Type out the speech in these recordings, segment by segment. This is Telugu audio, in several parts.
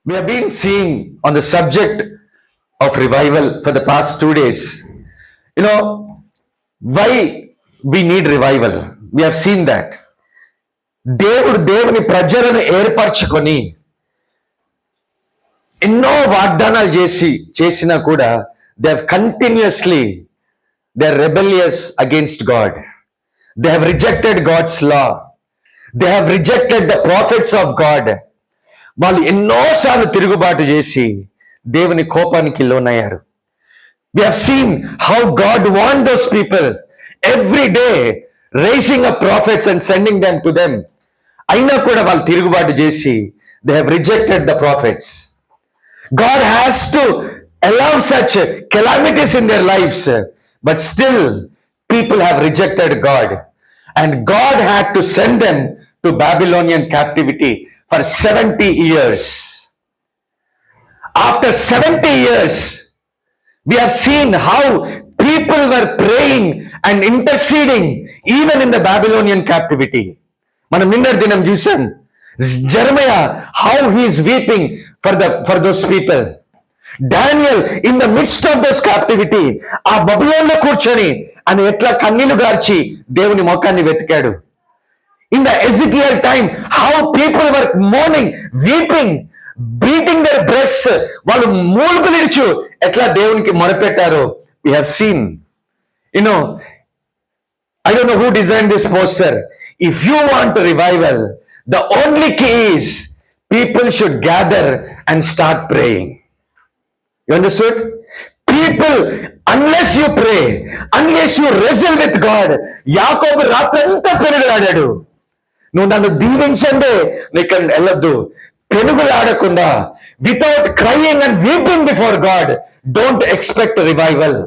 We have been seeing on the subject of revival for the past 2 days. Why we need revival. We have seen that. దేవుని ప్రజలను ఏర్పరచుకొని ఎన్నో వాగ్దానాలు చేసినా కూడా they have continuously they are rebellious against God. They have rejected God's law. They have rejected the prophets of God. వాళ్ళు ఎన్నోసార్లు తిరుగుబాటు చేసి దేవుని కోపానికి లోనయ్యారు. We have seen how God warned those people every day, raising up prophets and sending them to them. అయినా కూడా వాళ్ళు తిరుగుబాటు చేసి they have rejected the prophets. God has to allow such calamities in their lives, but still people have rejected God, and God had to send them to Babylonian captivity for 70 years. After 70 years, we have seen how people were praying and interceding even in the Babylonian captivity. మనం నిన్నటి దినం చూసాం Jeremiah, how he is weeping for those people. Daniel, in the midst of those captivity, ఆ బబులోన్లో కూర్చొని ఆయన ఎట్లా కన్నీళ్లు గార్చి దేవుని ముఖాన్ని వెతికాడు. In the Ezekiel time, how people were mourning, weeping, beating their breasts, వాళ్ళు మూలుగులు ఇడుచు ఎట్లా దేవునికి మొరపెట్టారో we have seen. I don't know who designed this poster. If you want a revival, the only key is people should gather and start praying. You understood? People, unless you pray, unless you wrestle with God, యాకోబు రాత్రంతా పెనుగులాడాడు. నువ్వు నన్ను దీవించండి నీకు వెళ్ళొద్దు. పెనుగులాడకుండా, without crying and weeping before God, don't expect revival.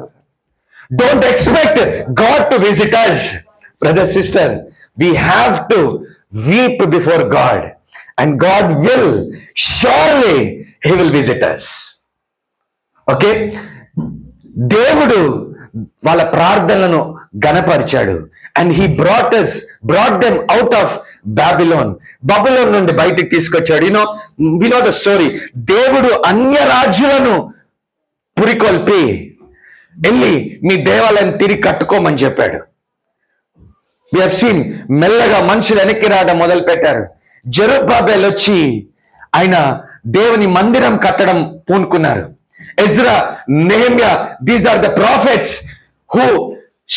Don't expect God to visit us. Brother, sister, we have to weep before God, and God will, surely He will visit us. Okay? దేవుడు వాళ్ళ ప్రార్థనలను గణపరిచాడు, and He brought them out of Babylon. Babylon నుండి బయటికి తీసుకొచ్చాడు. We know the story. దేవుడు అన్య రాజ్యాలను పురికొల్పి వెళ్ళి మీ దేవాలయం తిరిగి కట్టుకోమని చెప్పాడు. We have seen మెల్లగా మనుషులు వెనక్కి రావడం మొదలు పెట్టారు. జెరుబ్బాబెల్ వచ్చి ఆయన దేవుని మందిరం కట్టడం పూనుకున్నారు. Ezra, Nehemiah, these are the prophets who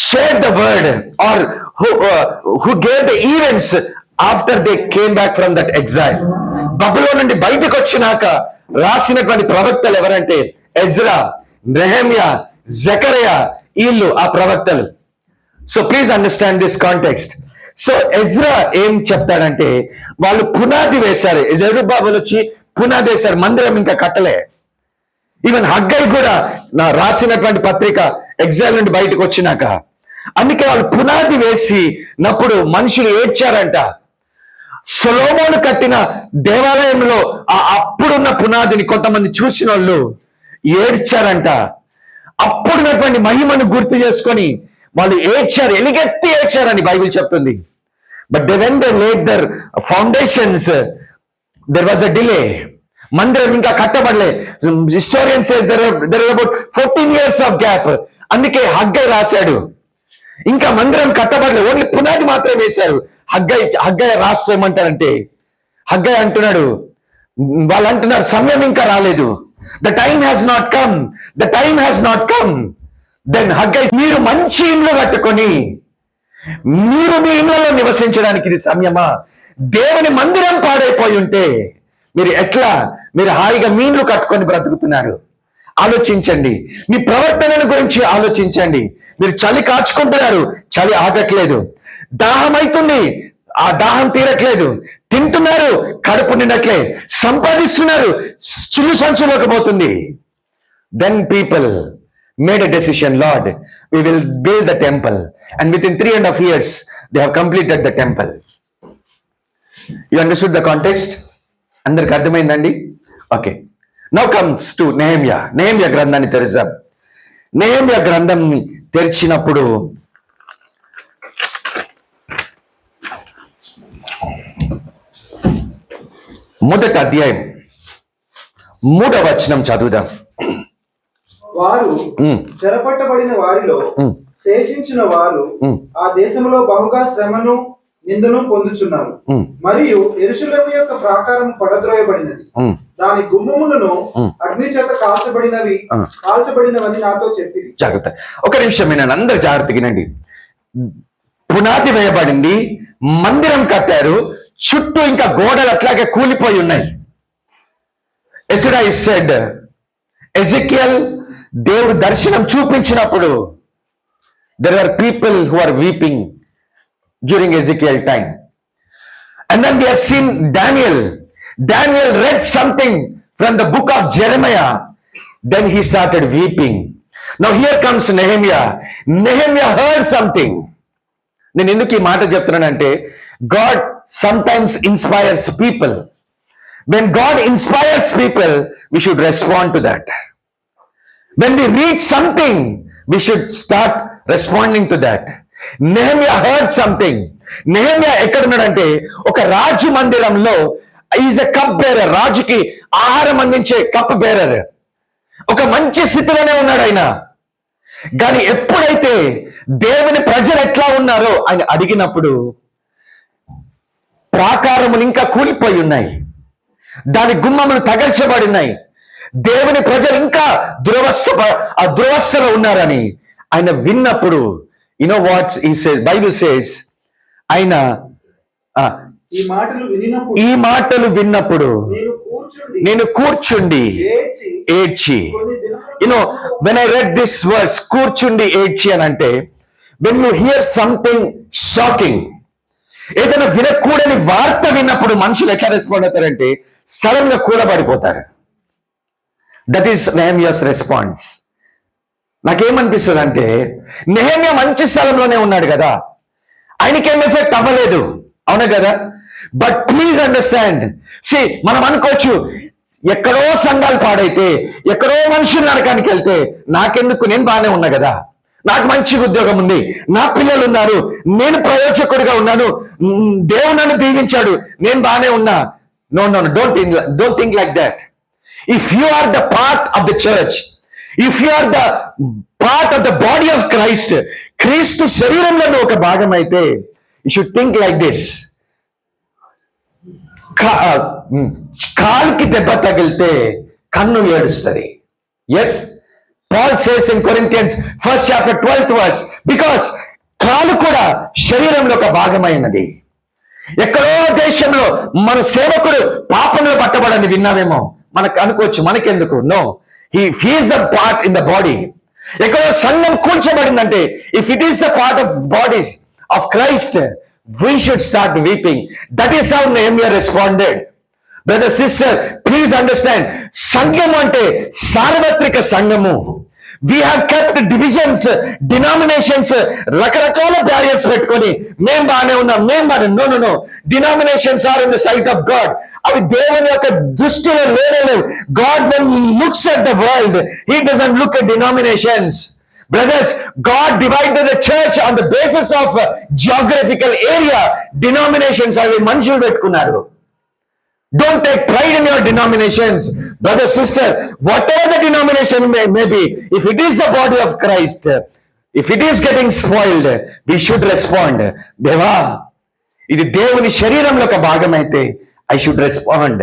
shared the word or who gave the events after they came back from that exile. బబులోను నుండి బయటకు వచ్చినాక రాసినటువంటి ప్రవక్తలు ఎవరంటే ఎజ్రా, నెహెమ్యా, జకరియా, వీళ్ళు ఆ ప్రవక్తలు. So please understand this context. So Ezra ఏం చెప్తాడంటే వాళ్ళు పునాది వేశారు. జెరుబ్బాబెల్ వచ్చి పునాది వేశారు, మందిరం ఇంకా కట్టలే. ఈవెన్ హగ్గై కూడా నా రాసినటువంటి పత్రిక ఎగ్జైల్ నుండి బయటకు వచ్చినాక అందుకే వాళ్ళు పునాది వేసినప్పుడు మనుషులు ఏడ్చారంట. సొలొమోను కట్టిన దేవాలయంలో ఆ అప్పుడున్న పునాదిని కొంతమంది చూసిన వాళ్ళు ఏడ్చారంట. అప్పుడున్నటువంటి మహిమను గుర్తు చేసుకొని వాళ్ళు ఏడ్చారు, ఎలుగెత్తి ఏడ్చారని బైబిల్ చెప్తుంది. But when they laid their foundations, there was a delay. మందిరం ఇంకా కట్టబడలే. Historian says there are about 14 years of gap. అందుకే హగ్గై రాశాడు ఇంకా మందిరం కట్టబడలే, ఓన్లీ పునాది మాత్రమే వేశారు. హగ్గై రాష్ట్రం ఏమంటారంటే హగ్గై అంటున్నాడు, వాళ్ళు అంటున్నారు సమయం ఇంకా రాలేదు. The time has not come. The time has not come. Then Haggai, మీరు మంచి ఇండ్లు కట్టుకొని మీరు మీ ఇళ్లలో నివసించడానికి ఇది సమయమా? దేవుని మందిరం పాడైపోయి ఉంటే మీరు హాయిగా మీ ఇండ్లు కట్టుకొని బ్రతుకుతున్నారు. ఆలోచించండి, మీ ప్రవర్తనను గురించి ఆలోచించండి. మీరు చలి కాచుకుంటున్నారు, చలి ఆగట్లేదు. దాహం అవుతుంది, ఆ దాహం తీరట్లేదు. తింటున్నారు, కడుపు నిండట్లే. సంపాదిస్తున్నారు, చిల్లు సంచులోకి పోతుంది. Then people made a decision, Lord, we will build the temple, and within 3.5 years they have completed the temple. You understood the context? అందరికి అర్థమైందండి? Okay, now comes to Nehemiah గ్రంథాన్ని తెరిచాం. నెహెమ్యా గ్రంథంని తెరిచినప్పుడు మొదటి అధ్యాయం 3వ వచనం చదువుదాం. వారు చెరపట్టబడిన వారిలో శేషించిన వారు ఆ దేశంలో బహుగా శ్రమను నిందను పొందుచున్నారు. మరియు యెరూషలేము యొక్క ప్రాకారం పడద్రోయబడినది, దాని గుమ్మములను అగ్ని చేత కాల్చబడినవని నాతో చెప్పింది. జాగ్రత్త, ఒక నిమిషం వినండి, అందరు జాగ్రత్త వినండి. పునాది వేయబడింది, మందిరం కట్టారు, చుట్టూ ఇంకా గోడలు అట్లాగే కూలిపోయి ఉన్నాయి. ఎస్ఐ సెడ్, ఎజెకియల్ దేవుడు దర్శనం చూపించినప్పుడు there are people who are weeping during Ezekiel time. And then we have seen Daniel read something from the book of Jeremiah, then he started weeping. Now here comes Nehemiah heard something. నేను ఎందుకు ఈ మాట చెప్తున్నానంటే, God sometimes inspires people. When God inspires people, we should respond to that. When we read something, we should start responding to that. Nehemiah heard something. Nehemiah ఎక్కడున్నాడంటే, ఒక రాజు మందిరంలో ఈజ్ ఎ కప్ బేరర్, రాజుకి ఆహారం అందించే కప్ బేరర్. ఒక మంచి స్థితిలోనే ఉన్నాడు ఆయన. కానీ ఎప్పుడైతే దేవుని ప్రజలు ఎట్లా ఉన్నారో ఆయన అడిగినప్పుడు, ప్రాకారములు ఇంకా కూలిపోయి ఉన్నాయి, దాని గుమ్మములు తగల్చబడినాయి, దేవుని ప్రజలు ఇంకా దురవస్థలో ఉన్నారని ఆయన విన్నప్పుడు, you know what he says, Bible says, ఆయన ఈ మాటలు విన్నప్పుడు నేను కూర్చుండి ఏడ్చి, you know when I read this verse, కూర్చుండి ఏడ్చి అని అంటే, when you hear something shocking, ఏదైనా వినకూడని వార్త విన్నప్పుడు మనుషులు ఎట్లా రెస్పాండ్ అవుతారంటే సడన్ గా కూలబడిపోతారు. That is Nehemiah's response. నాకేమనిపిస్తుంది అంటే, నెహెమియా మంచి స్థలంలోనే ఉన్నాడు కదా, ఆయనకేం ఎఫెక్ట్ అవ్వలేదు, అవునా కదా? బట్ ప్లీజ్ అండర్స్టాండ్, మనం అనుకోవచ్చు ఎక్కడో సంఘాలు పాడైతే, ఎక్కడో మనుషులు నరకానికి వెళ్తే నాకెందుకు, నేను బాగానే ఉన్నా కదా, నాకు మంచి ఉద్యోగం ఉంది, నా పిల్లలు ఉన్నారు, నేను ప్రయోజకుడిగా ఉన్నాను, దేవుడు నన్ను దీవించాడు, నేను బాగానే ఉన్నా. No no, don't think like that. If you are the part of the church, if you are the part of the body of Christ, క్రీస్తు శరీరంలో ఒక భాగం అయితే, you should think like this. కాలుకి దెబ్బ తగిలితే కన్ను ఏడుస్తుంది. Yes, Paul says in Corinthians 1st chapter 12th verse, because కాలు కూడా శరీరంలో ఒక భాగమైనది. ఎక్కడో దేశంలో మన సేవకుడు పాపంలో పట్టబడని విన్నామేమో, మనకు అనుకోవచ్చు, మనకెందుకు? No, he is the part in the body. ఎక్కడో సంఘం కూల్చబడిందంటే, if it is the part of bodies of Christ, we should start weeping. That is how Nehemiah responded. Brother, sister, please understand, సంఘం అంటే సార్వత్రిక సంఘము. We have kept divisions, denominations, రకరకాల బ్యారియర్స్ పెట్టుకొని మేం బాగానే ఉన్నాం, మేం బాగానే. No, denominations are in the sight of God. అవి దేవుని యొక్క దృష్టిలో లేనేలేవు. God, when he looks at the world, he doesn't look at denominations. Brothers, God divided the church on the basis of geographical area. Denominations అవి మనుషులు పెట్టుకున్నారు. Don't take pride in your denominations. Brother, sister, whatever the denomination may be, if it is the body of Christ, if it is getting spoiled, we should respond. దేవా, ఇది దేవుని శరీరంలో ఒక భాగం అయితే I should respond.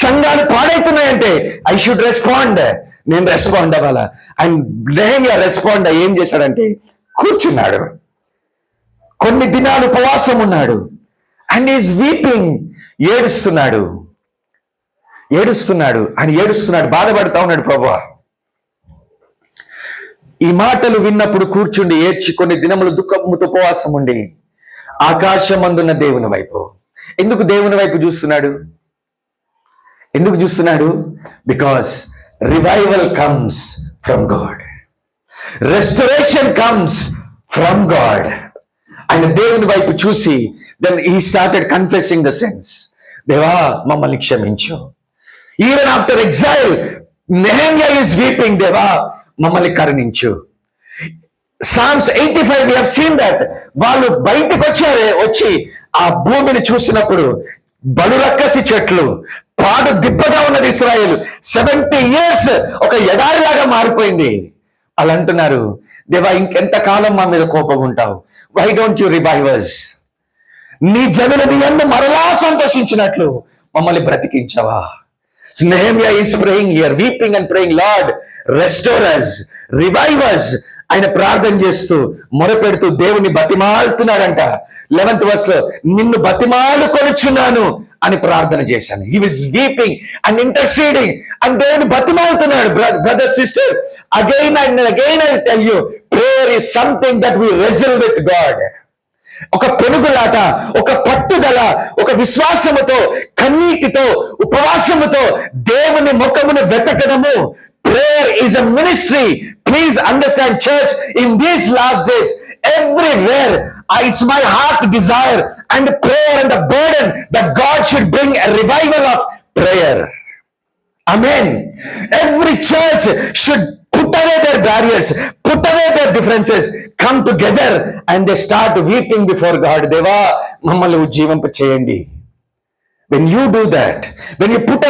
సంఘాలు పాడైతున్నాయంటే I should respond. నేను రెస్పాండ్ అవ్వాలా. అండ్ నెహెమియా రెస్పాండ్ ఏం చేశాడంటే, కూర్చున్నాడు, కొన్ని దినాలు ఉపవాసం ఉన్నాడు. అండ్ ఈజ్ వీపింగ్, ఏడుస్తున్నాడు. ఆయన ఏడుస్తున్నాడు, బాధపడుతా ఉన్నాడు. ప్రభువా, ఈ మాటలు విన్నప్పుడు కూర్చుండి ఏడ్చి కొన్ని దినములు దుఃఖముతో ఉపవాసం ఉండి ఆకాశమందున్న దేవుని వైపు. ఎందుకు దేవుని వైపు చూస్తున్నాడు? Because revival comes from God, restoration comes from God. ఆయన దేవుని వైపు చూసి, then he started confessing the sins. దేవా, మమ్మల్ని క్షమించు. Even after exile, Nehemiah is weeping, దేవా మమ్మల్ని కరుణించు. Psalms 85, we have seen that. వాళ్ళు బయటకు వచ్చి ఆ భూమిని చూసినప్పుడు బలురక్కసి చెట్లు, పాడు దిబ్బగా ఉన్నది ఇశ్రాయేలు. 70 years ఒక ఎడారిలాగా మారిపోయింది. అలా అంటున్నారు, దేవా ఇంకెంత కాలం మా మీద కోపం ఉంటావు? Why don't you revive us? నీ జనులు నీ యందు మరలా సంతోషించినట్లు మమ్మల్ని బ్రతికించవా? So Nehemiah is praying here, weeping and praying, Lord, restore us, revive us. ఆయన ప్రార్థన చేస్తూ మొరపెడుతూ దేవుని బతిమాలుతున్నాడంట. 11th verse లో, నిన్ను బతిమాలు కొనుచున్నాను అని ప్రార్థన చేశాను. He was weeping and interceding, and దేవుని బతిమాలుతున్నాడు. Brother, sister, again and again I tell you, prayer is something that we wrestle with God. ఒక పెనుగులాట, ఒక పట్టుదల, ఒక విశ్వాసముతో, కన్నీటితో, ఉపవాసముతో దేవుని ముఖమును వెతకడము. Prayer is a ministry. Please understand, church, in these last days, everywhere, it's my heart desire and prayer and the burden that God should bring a revival of prayer. Amen. Every church should put away their barriers, put away their differences, come together and they start weeping before God. Deva, mammalni ujjeevinpa cheyandi. When you do that, when you put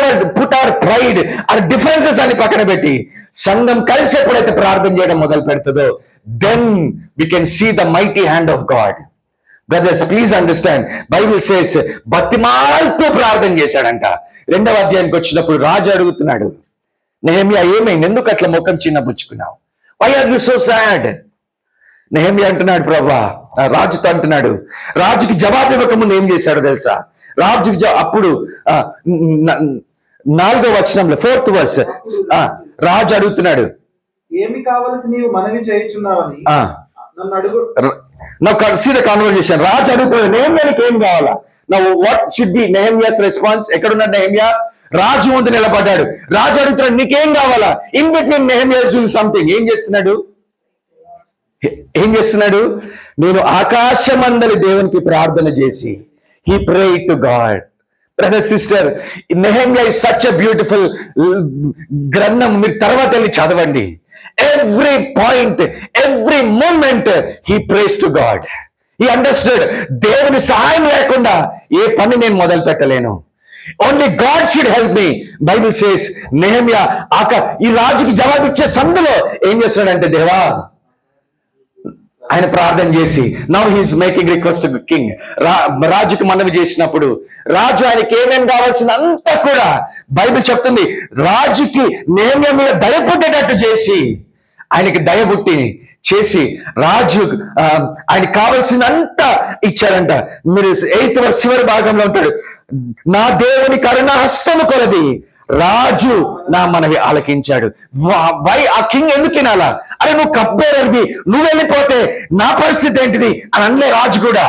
our pride, our differences అని పక్కన పెట్టి సంఘం కలిసి ఎప్పుడైతే ప్రార్థన చేయడం మొదలు పెడుతుందో, then we can see the mighty hand of God. Brothers, please understand, Bible says బతిమాలుతూ ప్రార్థన చేశాడంట. 2వ అధ్యాయానికి వచ్చినప్పుడు రాజు అడుగుతున్నాడు, నెహెమ్యా ఏమైంది, ఎందుకు అట్లా ముఖం చిన్నపుచ్చుకున్నావు? Why are you so sad? Nehemiah అంటున్నాడు, ప్రభా, రాజుతో అంటున్నాడు. రాజుకి జవాబు ఇవ్వకముందు ఏం చేశాడో తెలుసా? రాజుకి అప్పుడు 4వ వచనంలో 4th verse, రాజు అడుగుతున్నాడు, ఏమి కావలసి నీవు మనవి చేయుచున్నావని నన్ను అడుగు. నాకు సీ ద కాన్వర్సేషన్. రాజు అడుగుతున్నాడు, నెహెమ్యాకి ఏం కావాలా? నా వాట్ షుడ్ బి నెహెమ్యాస్ రెస్పాన్స్? ఎక్కడున్నాడు నెహెమ్యా? రాజు ముందు నిలబడ్డాడు. రాజు అడుగుతున్నాడు, నీకేం కావాలా? In between Nehemiah is doing something. ఏం చేస్తున్నాడు? నేను ఆకాశమందలి దేవునికి ప్రార్థన చేసి, he prayed to God. Brother, sister, Nehemiah is such a beautiful గ్రంథం. మీరు తర్వాత వెళ్ళి చదవండి. Every point, every moment he prays to God. He understood, దేవుని సహాయం లేకుండా ఏ పని నేను మొదలు పెట్టలేను. Only God should help me. Bible says Nehemiah ఈ రాజుకి జవాబిచ్చే సందులో ఏం చేస్తున్నాడంటే, దేవా, ఆయన ప్రార్థన చేసి, now he's making request to king. రాజుకి మనవి చేసినప్పుడు రాజు ఆయనకి ఏమేమి కావాల్సిన అంతా కూడా బైబిల్ చెప్తుంది, రాజుకి నెహెమ్యా మీద దయ పుట్టేటట్టు చేసి, ఆయనకి దయ పుట్టి చేసి రాజు ఆయనకి కావలసినంతా ఇచ్చాడంట. మీరు 8th verse చివరి భాగంలో ఉంటాడు, నా దేవుని కరుణ హస్తము కొలది రాజు నా మనవి ఆలకించాడు. వై ఆ కింగ్ ఎందుకు వినాలా? అరే నువ్వు కప్పేరది, నువ్వు వెళ్ళిపోతే నా పరిస్థితి ఏంటిది అని అనలే రాజు కూడా.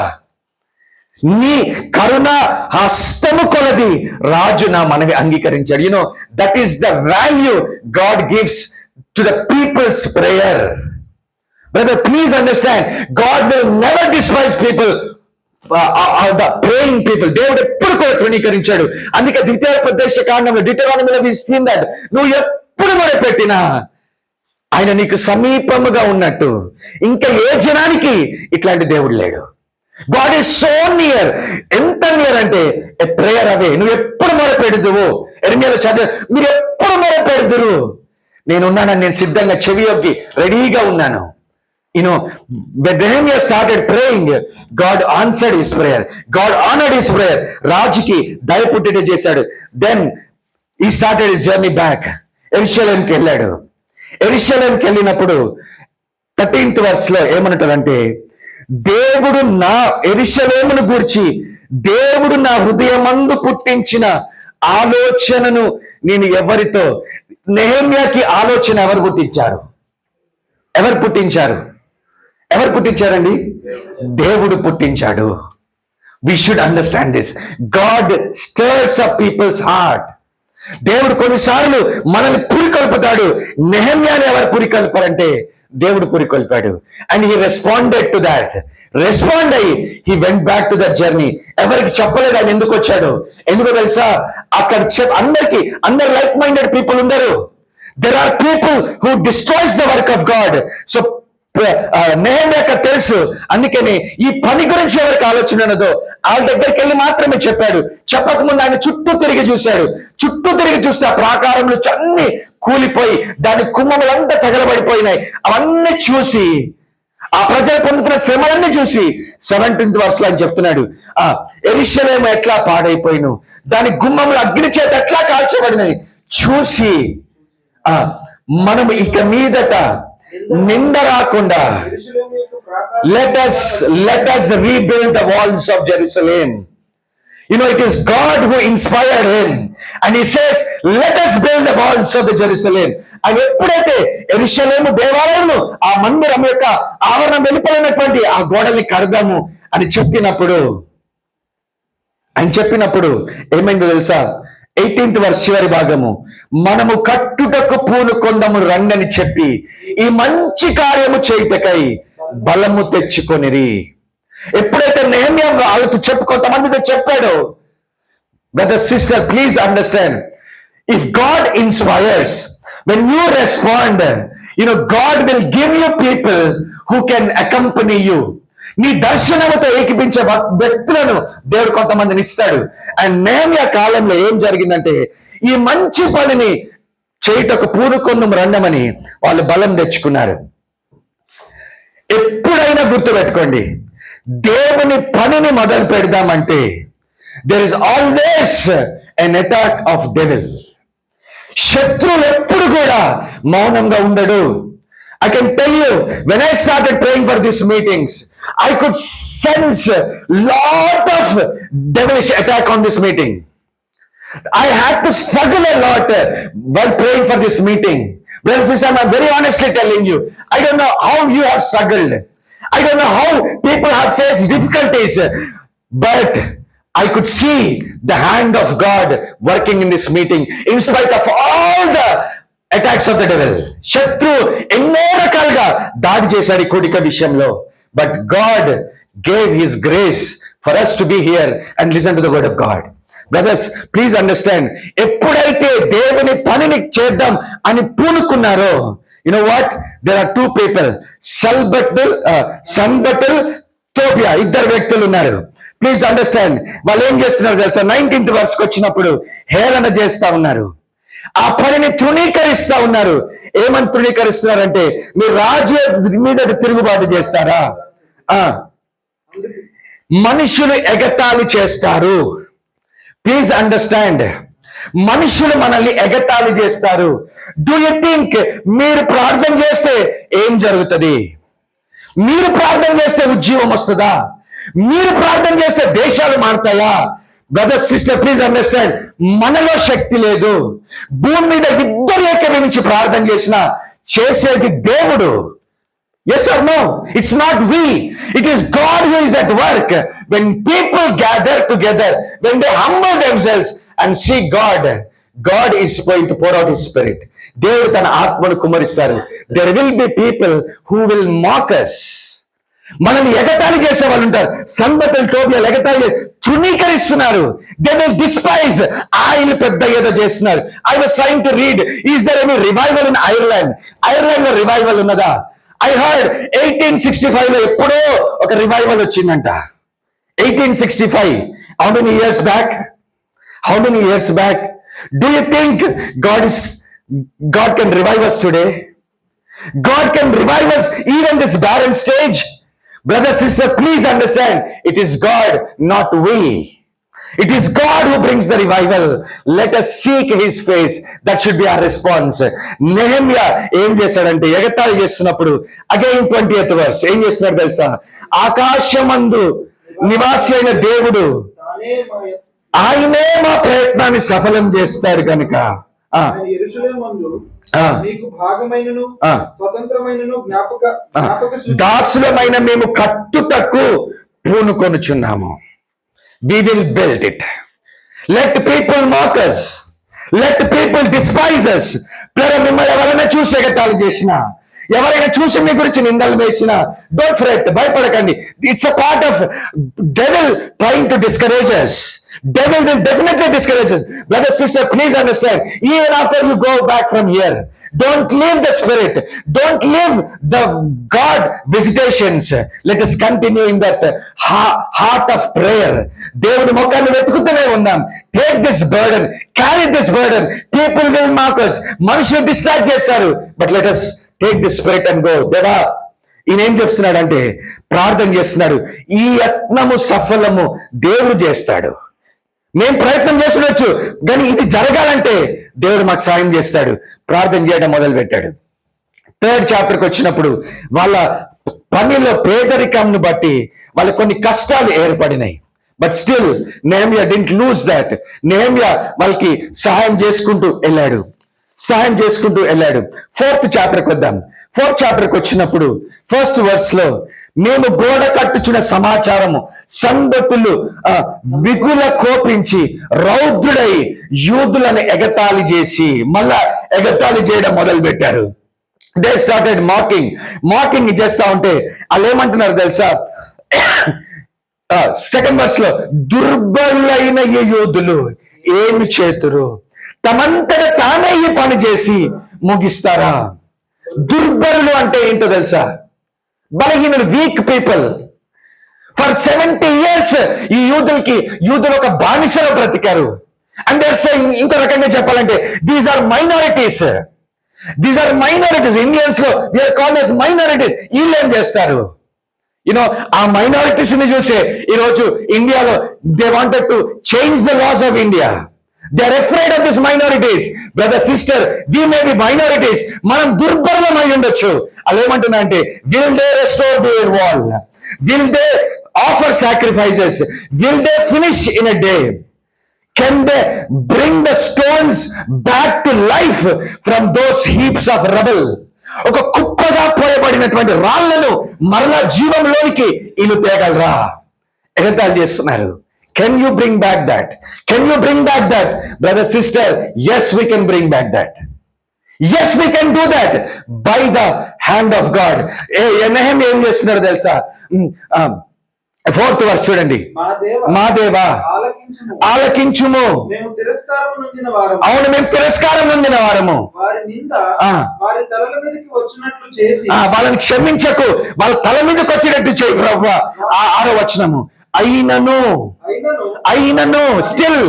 నీ కరుణ హస్తము కొలది రాజు నా మనవి అంగీకరించాడు. You know, that is the value God gives to the people's prayer. Brother, please understand, God will never despise people, the praying people. దేవుడు ఎప్పుడు కూడా తృణీకరించాడు. అందుకే ద్వితీయోపదేశ కాండంలో డిటరానమీలో వి సీన్ దట్ నువ్వు ఎప్పుడు మొదలుపెట్టినా ఆయన నీకు సమీపముగా ఉన్నట్టు ఇంకా ఏ జనానికి ఇట్లాంటి దేవుడు లేడు. God is so near. ఎంత నియర్ అంటే ఏ ప్రేయర్ అవే. నువ్వు ఎప్పుడు మొదలుపెడుదువు, ఎర్మియాలో చదివే, మీరు ఎప్పుడు మొదలుపెడుదురు, నేనున్నానని, నేను సిద్ధంగా చెవియొగ్గి రెడీగా ఉన్నాను. You know, when Nehemiah started praying, God answered his prayer. God honored his prayer. రాజుకి దయ పుట్టేట చేశాడు. Then he started his journey back. యెరూషలేముకి వెళ్ళాడు. యెరూషలేముకి వెళ్ళినప్పుడు 13th verse లో ఏమంటాడంటే, దేవుడు నా యెరూషలేమును గూర్చి దేవుడు నా హృదయమందు పుట్టించిన ఆలోచనను నేను ఎవరితో. నెహెమ్యాకి ఆలోచన ఎవరు పుట్టించారు? ఎవరు పుట్టించారండి? దేవుడు పుట్టించాడు. We should understand this. God stirs up people's heart. దేవుడు కొన్నిసార్లు మనల్ని పురికొల్పుతాడు. నెహెమ్యాని ఎవరు పురికొల్పారంటే దేవుడు పురికొల్పాడు. And he responded to that. Respond అయ్యి he went back to that journey. ఎవరికి చెప్పలేదు ఆయన ఎందుకు వచ్చాడు. ఎందుకో తెలుసా? అక్కడ అందరు లైక్ మైండెడ్ పీపుల్ ఉండరు. There are people who destroys the work of God. So నెహెమ్యాకు తెలుసు. అందుకని ఈ పని గురించి ఎవరికి ఆలోచన ఉన్నదో వాళ్ళ దగ్గరికి వెళ్ళి మాత్రమే చెప్పాడు. చెప్పకముందు ఆయన చుట్టూ తిరిగి చూశాడు. చుట్టూ తిరిగి చూస్తే ఆ ప్రాకారంలో అన్ని కూలిపోయి దాని కుమ్మములంతా తగలబడిపోయినాయి. అవన్నీ చూసి ఆ ప్రజలు పొందుతున్న శ్రమలన్నీ చూసి 17th verse ఆయన చెప్తున్నాడు, యెరూషలేము ఎట్లా పాడైపోయిను, దాని గుమ్మములు అగ్ని చేత ఎట్లా కాల్చబడినది చూసి మనము ఇక మీదట నింద రాకుండా యెరూషలేము యొక్క ప్రాకారం let us rebuild the walls of Jerusalem. You know, it is God who inspired him, and he says, let us build the walls of the Jerusalem. అని ఎప్పుడైతే యెరూషలేము దేవాలయము ఆ మందిరం యొక్క ఆవరణం వెళ్ళిపోయినటువంటి ఆ గోడల్ని కడదాము అని చెప్పినప్పుడు ఏమైందో తెలుసా? 18th verse చివరి భాగము, మనము కట్టుటకు పూనుకొందము రండని చెప్పి ఈ మంచి కార్యము చేయుటకై బలము తెచ్చుకొనిరి. ఎప్పుడైతే నెహెమ్యా వాళ్ళతో కొంతమందితో చెప్పాడో, brother sister please understand, if God inspires, when you respond, God will give you people who can accompany you. నీ దర్శనముతో ఏకీపించే వ్యక్తులను దేవుడు కొంతమందిని ఇస్తాడు. అండ్ నెహెమ్యా కాలంలో ఏం జరిగిందంటే, ఈ మంచి పనిని చేయుటకు పూనుకొందుము రండమని వాళ్ళు బలం తెచ్చుకున్నారు. ఎప్పుడైనా గుర్తుపెట్టుకోండి, దేవుని పనిని మొదలు పెడదామంటే there is always an attack of devil. శత్రువు ఎప్పుడు కూడా మౌనంగా ఉండడు. I can tell you, when I started praying for these meetings, I could sense lot of devilish attack on this meeting. I had to struggle a lot while praying for this meeting. Well, sister, I'm very honestly telling you, I don't know how you have struggled. I don't know how people have faced difficulties, but I could see the hand of God working in this meeting in spite of all the attacks of the devil. శత్రు ఎన్నో రకాలుగా దాడి చేశాడు ఈ కూడిక విషయంలో. But God gave his grace for us to be here and listen to the word of God. Brothers, please understand, ఎప్పుడైతే దేవుని పనిని చేద్దాం అని పూనుకున్నారో, you know what? There are two people, సంబటల్ తోబియా, ఇద్దరు వ్యక్తులు ఉన్నారు. ప్లీజ్ అండర్స్టాండ్, వాళ్ళు ఏం చేస్తున్నారు తెలుసా? 19th verse వచ్చినప్పుడు హేళన చేస్తా ఉన్నారు, ఆ పనిని తృణీకరిస్తా ఉన్నారు. ఏమని తృణీకరిస్తున్నారంటే, మీరు రాజు మీద తిరుగుబాటు చేస్తారా, మనుషులు ఎగతాళి చేస్తారు. ప్లీజ్ అండర్స్టాండ్, మనుషులు మనల్ని ఎగతాళి చేస్తారు. డూ యూ థింక్ మీరు ప్రార్థన చేస్తే ఏం జరుగుతుంది? మీరు ప్రార్థన చేస్తే ఉద్యోగం వస్తుందా? మీరు ప్రార్థన చేస్తే దేశాలు మారుతాయా? బ్రదర్ సిస్టర్ ప్లీజ్ అండర్స్టాండ్, మనలో శక్తి లేదు. భూమి మీద ఇద్దరు ఏకీభవించి ప్రార్థన చేసేది దేవుడు. Yes or no? It's not we. It is God who is at work. When people gather together, when they humble themselves and seek God, God is going to pour out his spirit. దేవుడు తన ఆత్మను కుమ్మరిస్తారు. There will be people who will mock us. మనల్ని ఎగతాళి చేసే వాళ్ళు ఉంటారు. సంబటల్ టోబియా ఎగతాళి తృణీకరిస్తున్నారు. They will despise. ఆయన పెద్ద ఏదో చేస్తున్నారు. I was trying to read, is there any revival in Ireland? Ireland లో రివైవల్ ఉన్నదా? I heard 1865 లో ఎప్పుడో ఒక రివైవల్ వచ్చిందంట. 1865. How many years back? Do you think God can revive us today? God can revive us even this barren stage. Brother, sister, please understand, it is God, not we. It is God who brings the revival. Let us seek his face. That should be our response. Nehemiah ఏం చేశాడంటే, ఎగతాళి చేస్తున్నప్పుడు అగైన్ 20th verse ఏం చేస్తున్నాడు తెలుసా? ఆకాశమందు నివాసి అయిన దేవుడు ఆయనే మా ప్రయత్నాన్ని సఫలం చేస్తాడు కనుక మీకు భాగమైనను స్వతంత్రమైనను దాసులమైన మేము కట్టుటకు పూనుకొనుచున్నాము. We will build it. Let people mock us. Let people despise us. మిమ్మల్ని ఎవరైనా చూసి ఎగతాళి చేసినా, ఎవరైనా చూసి మీ గురించి నిందలు వేసినా, డోంట్ ఫ్రెట్, భయపడకండి. It's a part of devil trying to discourage us. Devil will definitely discourage us. Brother, sister, please understand, even after you go back from here, Don't leave the spirit. Don't leave the God visitations. Let us continue in that heart of prayer. దేవుడి ముఖాన్ని వెతుకుతూనే ఉందాం. Take this burden. Carry this burden. People will mock us. మనుషులు డిస్ట్రాక్ట్ చేస్తారు. But let us take the spirit and go. దేవా, ఈయన ఏం చేస్తున్నాడంటే ప్రార్థన చేస్తున్నాడు. ఈ యత్నము సఫలము దేవుడు చేస్తాడు. మేము ప్రయత్నం చేస్తుండొచ్చు, కానీ ఇది జరగాలంటే దేవుడు మాకు సాయం చేస్తాడు. ప్రార్థన చేయడం మొదలు పెట్టాడు. 3rd చాప్టర్కి వచ్చినప్పుడు వాళ్ళ పనిలో పేదరికంను బట్టి వాళ్ళ కొన్ని కష్టాలు ఏర్పడినాయి. But still Nehemiah didn't lose that. Nehemiah వాళ్ళకి సహాయం చేసుకుంటూ వెళ్ళాడు. 4th చాప్టర్కి వద్దాం. 4th చాప్టర్కి వచ్చినప్పుడు 1st verse లో, మేము గోడ కట్టుచున్న సమాచారము సంగతులు మిగుల కోపించి రౌద్రుడై యూదులను ఎగతాళి చేసి మళ్ళా ఎగతాళి చేయడం మొదలు పెట్టారు. దే స్టార్టెడ్ మాకింగ్ చేస్తా ఉంటే వాళ్ళు ఏమంటున్నారు తెలుసా? 2nd verse లో, దుర్బలులైన ఈ యూదులు ఏమి చేతురు, తమంతట తానే ఈ పని చేసి ముగిస్తారా? దుర్బలులు అంటే ఏంటో తెలుసా? బలహీనులు, వీక్ పీపుల్. ఫర్ 70 years ఈ యూదులు ఒక బానిసలో బ్రతికారు. అండ్ ఇంకో రకంగా చెప్పాలంటే దీస్ ఆర్ మైనారిటీస్. ఇండియన్స్ లో వీఆర్ కాల్డ్ as మైనారిటీస్. వీళ్ళు ఏం చేస్తారు? ఆ మైనారిటీస్ ని చూసే ఈరోజు ఇండియాలో they wanted to change the laws of India. They are afraid of these minorities. Brother, sister, we may be minorities. మనం దుర్బలమై ఉండొచ్చు. అలా ఏమంటున్నా అంటే, will they restore their wall? Will they offer sacrifices? Will they finish in a day? Can they bring the stones back to life from those heaps of rubble? ఒక కుప్పగా పోయబడినటువంటి రాళ్లను మరలా జీవంలోనికి వీళ్ళు తేగలరా? ఎగతాళి చేస్తున్నారు. Can you bring back that? Brother, sister, yes, we can bring back that. Yes, we can do that by the hand of God. Nehemiah ఏం చేస్తున్నారు తెలుసా? 4th verse చూడండి. మా దేవా ఆలకించుము. అవును, మేము తిరస్కారం నొందిన వారము. వాళ్ళని క్షమించకు, వాళ్ళ తల మీదకి వచ్చినట్టు చేయి ప్రభువా. 6వ వచనము, అయినను స్టిల్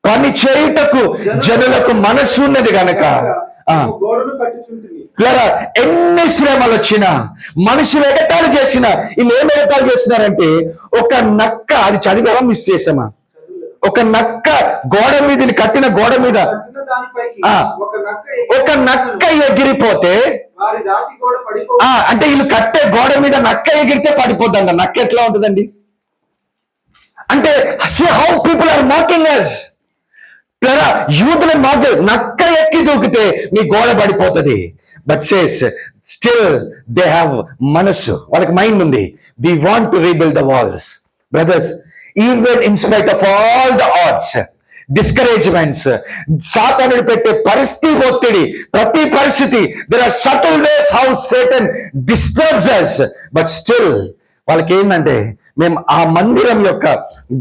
పని చేయుటకు జనులకు మనస్సు ఉన్నది గనక. ఎన్ని శ్రమలు వచ్చినా, మనుషులు ఎగతాళి చేసినా, వీళ్ళు ఏం ఎగతాళి చేస్తున్నారంటే, ఒక నక్క, అది చదివామా మిస్ చేసామా? ఒక నక్క గోడ మీద, కట్టిన గోడ మీద ఒక నక్క ఎగిరిపోతే, అంటే వీళ్ళు కట్టే గోడ మీద నక్క ఎగిరితే పడిపోద్దండి. నక్క ఎట్లా ఉంటుందండి అంటే, see how people are mocking us. యూదుల మాకు నక్క ఎక్కి దూకితే మీ గోడ పడిపోతుంది. But says still they have మనస్సు, వాళ్ళకి మైండ్ ఉంది. We want to rebuild the walls. Brothers, even in spite of all the odds, discouragements, సాతానుడు పెట్టే పరిస్థితి, ఒత్తిడి, ప్రతి పరిస్థితి, there are subtle ways how Satan disturbs us. But still వాళ్ళకి ఏంటంటే, మేము ఆ మందిరం యొక్క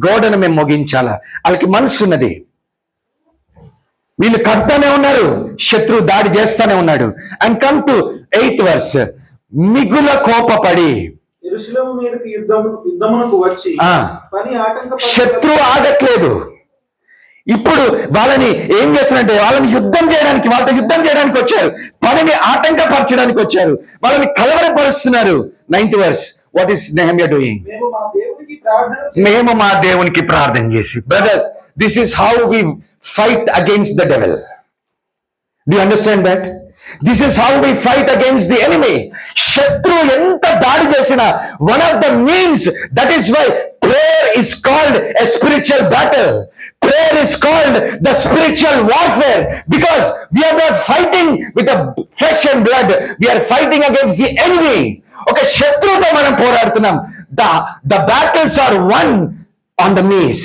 గోడను మేము ముగించాలా. వాళ్ళకి మనసు ఉన్నది. వీళ్ళు కడతానే ఉన్నారు, శత్రువు దాడి చేస్తానే ఉన్నాడు. And come to 8th verse, మిగుల కోపపడి శత్రువు ఆగట్లేదు. ఇప్పుడు వాళ్ళని ఏం చేస్తున్నారంటే, వాళ్ళని వాళ్ళతో యుద్ధం చేయడానికి వచ్చారు, పనిని ఆటంకపరచడానికి వచ్చారు, వాళ్ళని కలవరపరుస్తున్నారు. 9th verse, what is Nehemiah doing? మేము మా దేవునికి ప్రార్థన చేసి. Brother, this is how we fight against the devil. Do you understand that? This is how we fight against the enemy. శత్రువు ఎంత దాడి చేసినా, one of the means, that is why prayer is called a spiritual battle. Prayer is called the spiritual warfare, because we are not fighting with the flesh and blood. We are fighting against the enemy. ఒక శత్రువుతో మనం పోరాడుతున్నాం. The battles are won on the knees.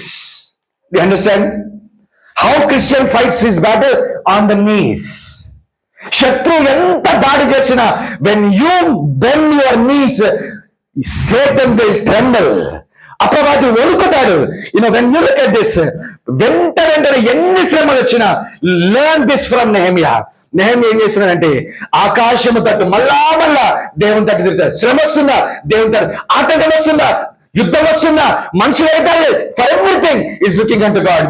Do you understand? How Christian fights his battle? On the knees. శత్రువు ఎంత దాడి చేసినా, when you bend your knees, Satan will tremble. అపవాది వణుకుతాడు. when you look at this, వెంటనే ఎన్ని శ్రమలు వచ్చినా, learn this from Nehemiah. Nehemiah ఏం చేస్తున్నాడంటే ఆకాశము తట్టు మళ్ళా దేవుని తట్టు తిరుగుతాడు. శ్రమ వస్తుందా దేవుని తట్టు, ఆటంకం వస్తుందా, యుద్ధం వస్తుందా, మనుషులు అయితే for everything is looking unto God.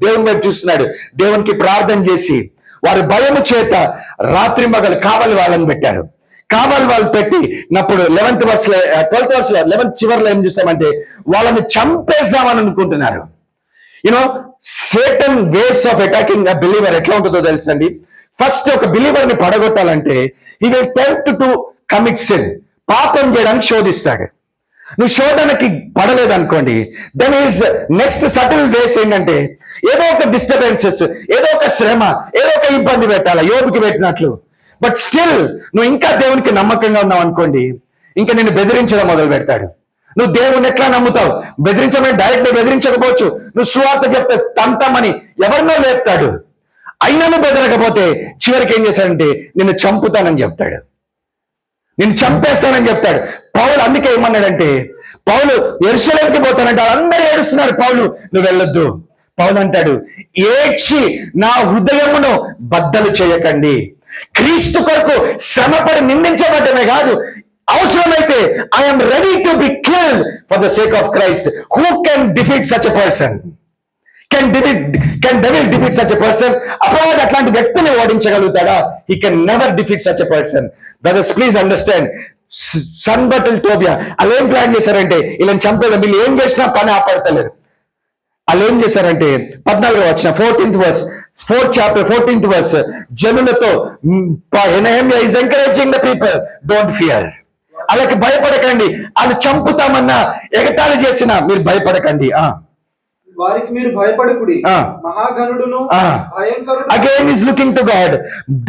దేవుని వైపు చూస్తున్నాడు. దేవునికి ప్రార్థన చేసి వారి భయము చేత రాత్రి మగలు కావాలి వాళ్ళని పెట్టారు. కావాలి వాళ్ళు పెట్టినప్పుడు 11th verse 12th verse 11th చివరిలో ఏం చూస్తామంటే వాళ్ళని చంపేద్దామని అనుకుంటున్నారు. You know Satan ways of attacking a believer ఎట్లా ఉంటుందో తెలుసండి. ఫస్ట్ ఒక బిలీవర్ ని పడగొట్టాలంటే he will tempt to commit sin, పాపం చేయడానికి శోధిస్తాడు. నువ్వు శోధనకి పడలేదు అనుకోండి, then is next subtle ways ఏంటంటే ఏదో ఒక డిస్టర్బెన్సెస్, ఏదో ఒక శ్రమ, ఏదో ఒక ఇబ్బంది పెట్టాలి, యోబుకి పెట్టినట్లు. బట్ స్టిల్ నువ్వు ఇంకా దేవునికి నమ్మకంగా ఉన్నావు అనుకోండి, ఇంకా నిన్ను బెదిరించడం మొదలు పెడతాడు. నువ్వు దేవుని ఎట్లా నమ్ముతావు? బెదిరించమని డైరెక్ట్ బెదిరించకపోవచ్చు, నువ్వు సువార్త చెప్తే తంతామని ఎవరినో లేపుతాడు. అయినను బెదరకపోతే చివరికి ఏం చేశాడంటే నిన్ను చంపుతానని చెప్తాడు, నిన్ను చంపేస్తానని చెప్తాడు. పౌలు అందుకే ఏమన్నాడంటే, పౌలు యెరూషలేముకి పోతానంటే అందరూ ఏడుస్తున్నారు, పౌలు నువ్వు వెళ్ళొద్దు. పౌలు అంటాడు, ఏడ్చి నా హృదయమును బద్దలు చేయకండి. క్రీస్తు కొరకు శ్రమపడి నిందించబడ్డమే కాదు, అవసరమైతే I'm ready to be killed for the sake of Christ. Who can defeat such a person? Can devil defeat such a person? అపవాది అట్లాంటి వ్యక్తిని ఓడించగలుగుతాడా? He can never defeat such a person. Brothers please understand. Sanballat Tobiah వాళ్ళు ఏం ప్లాన్ చేశారంటే వీళ్ళని చంపేదా, వీళ్ళు ఏం చేసినా పని ఆపడతలేరు. వాళ్ళు ఏం చేశారంటే 14వ వచనం 14th verse 4th chapter 14th verse, జనులతో Nehemiah is encouraging the people, don't fear. వాళ్ళకి భయపడకండి, వాళ్ళు చంపుతామన్నా ఎగతాళి చేసినా మీరు భయపడకండి. వారికి మీరు భయపడకుడి, మహాగణుడును భయంకరుడు. Again is looking to God.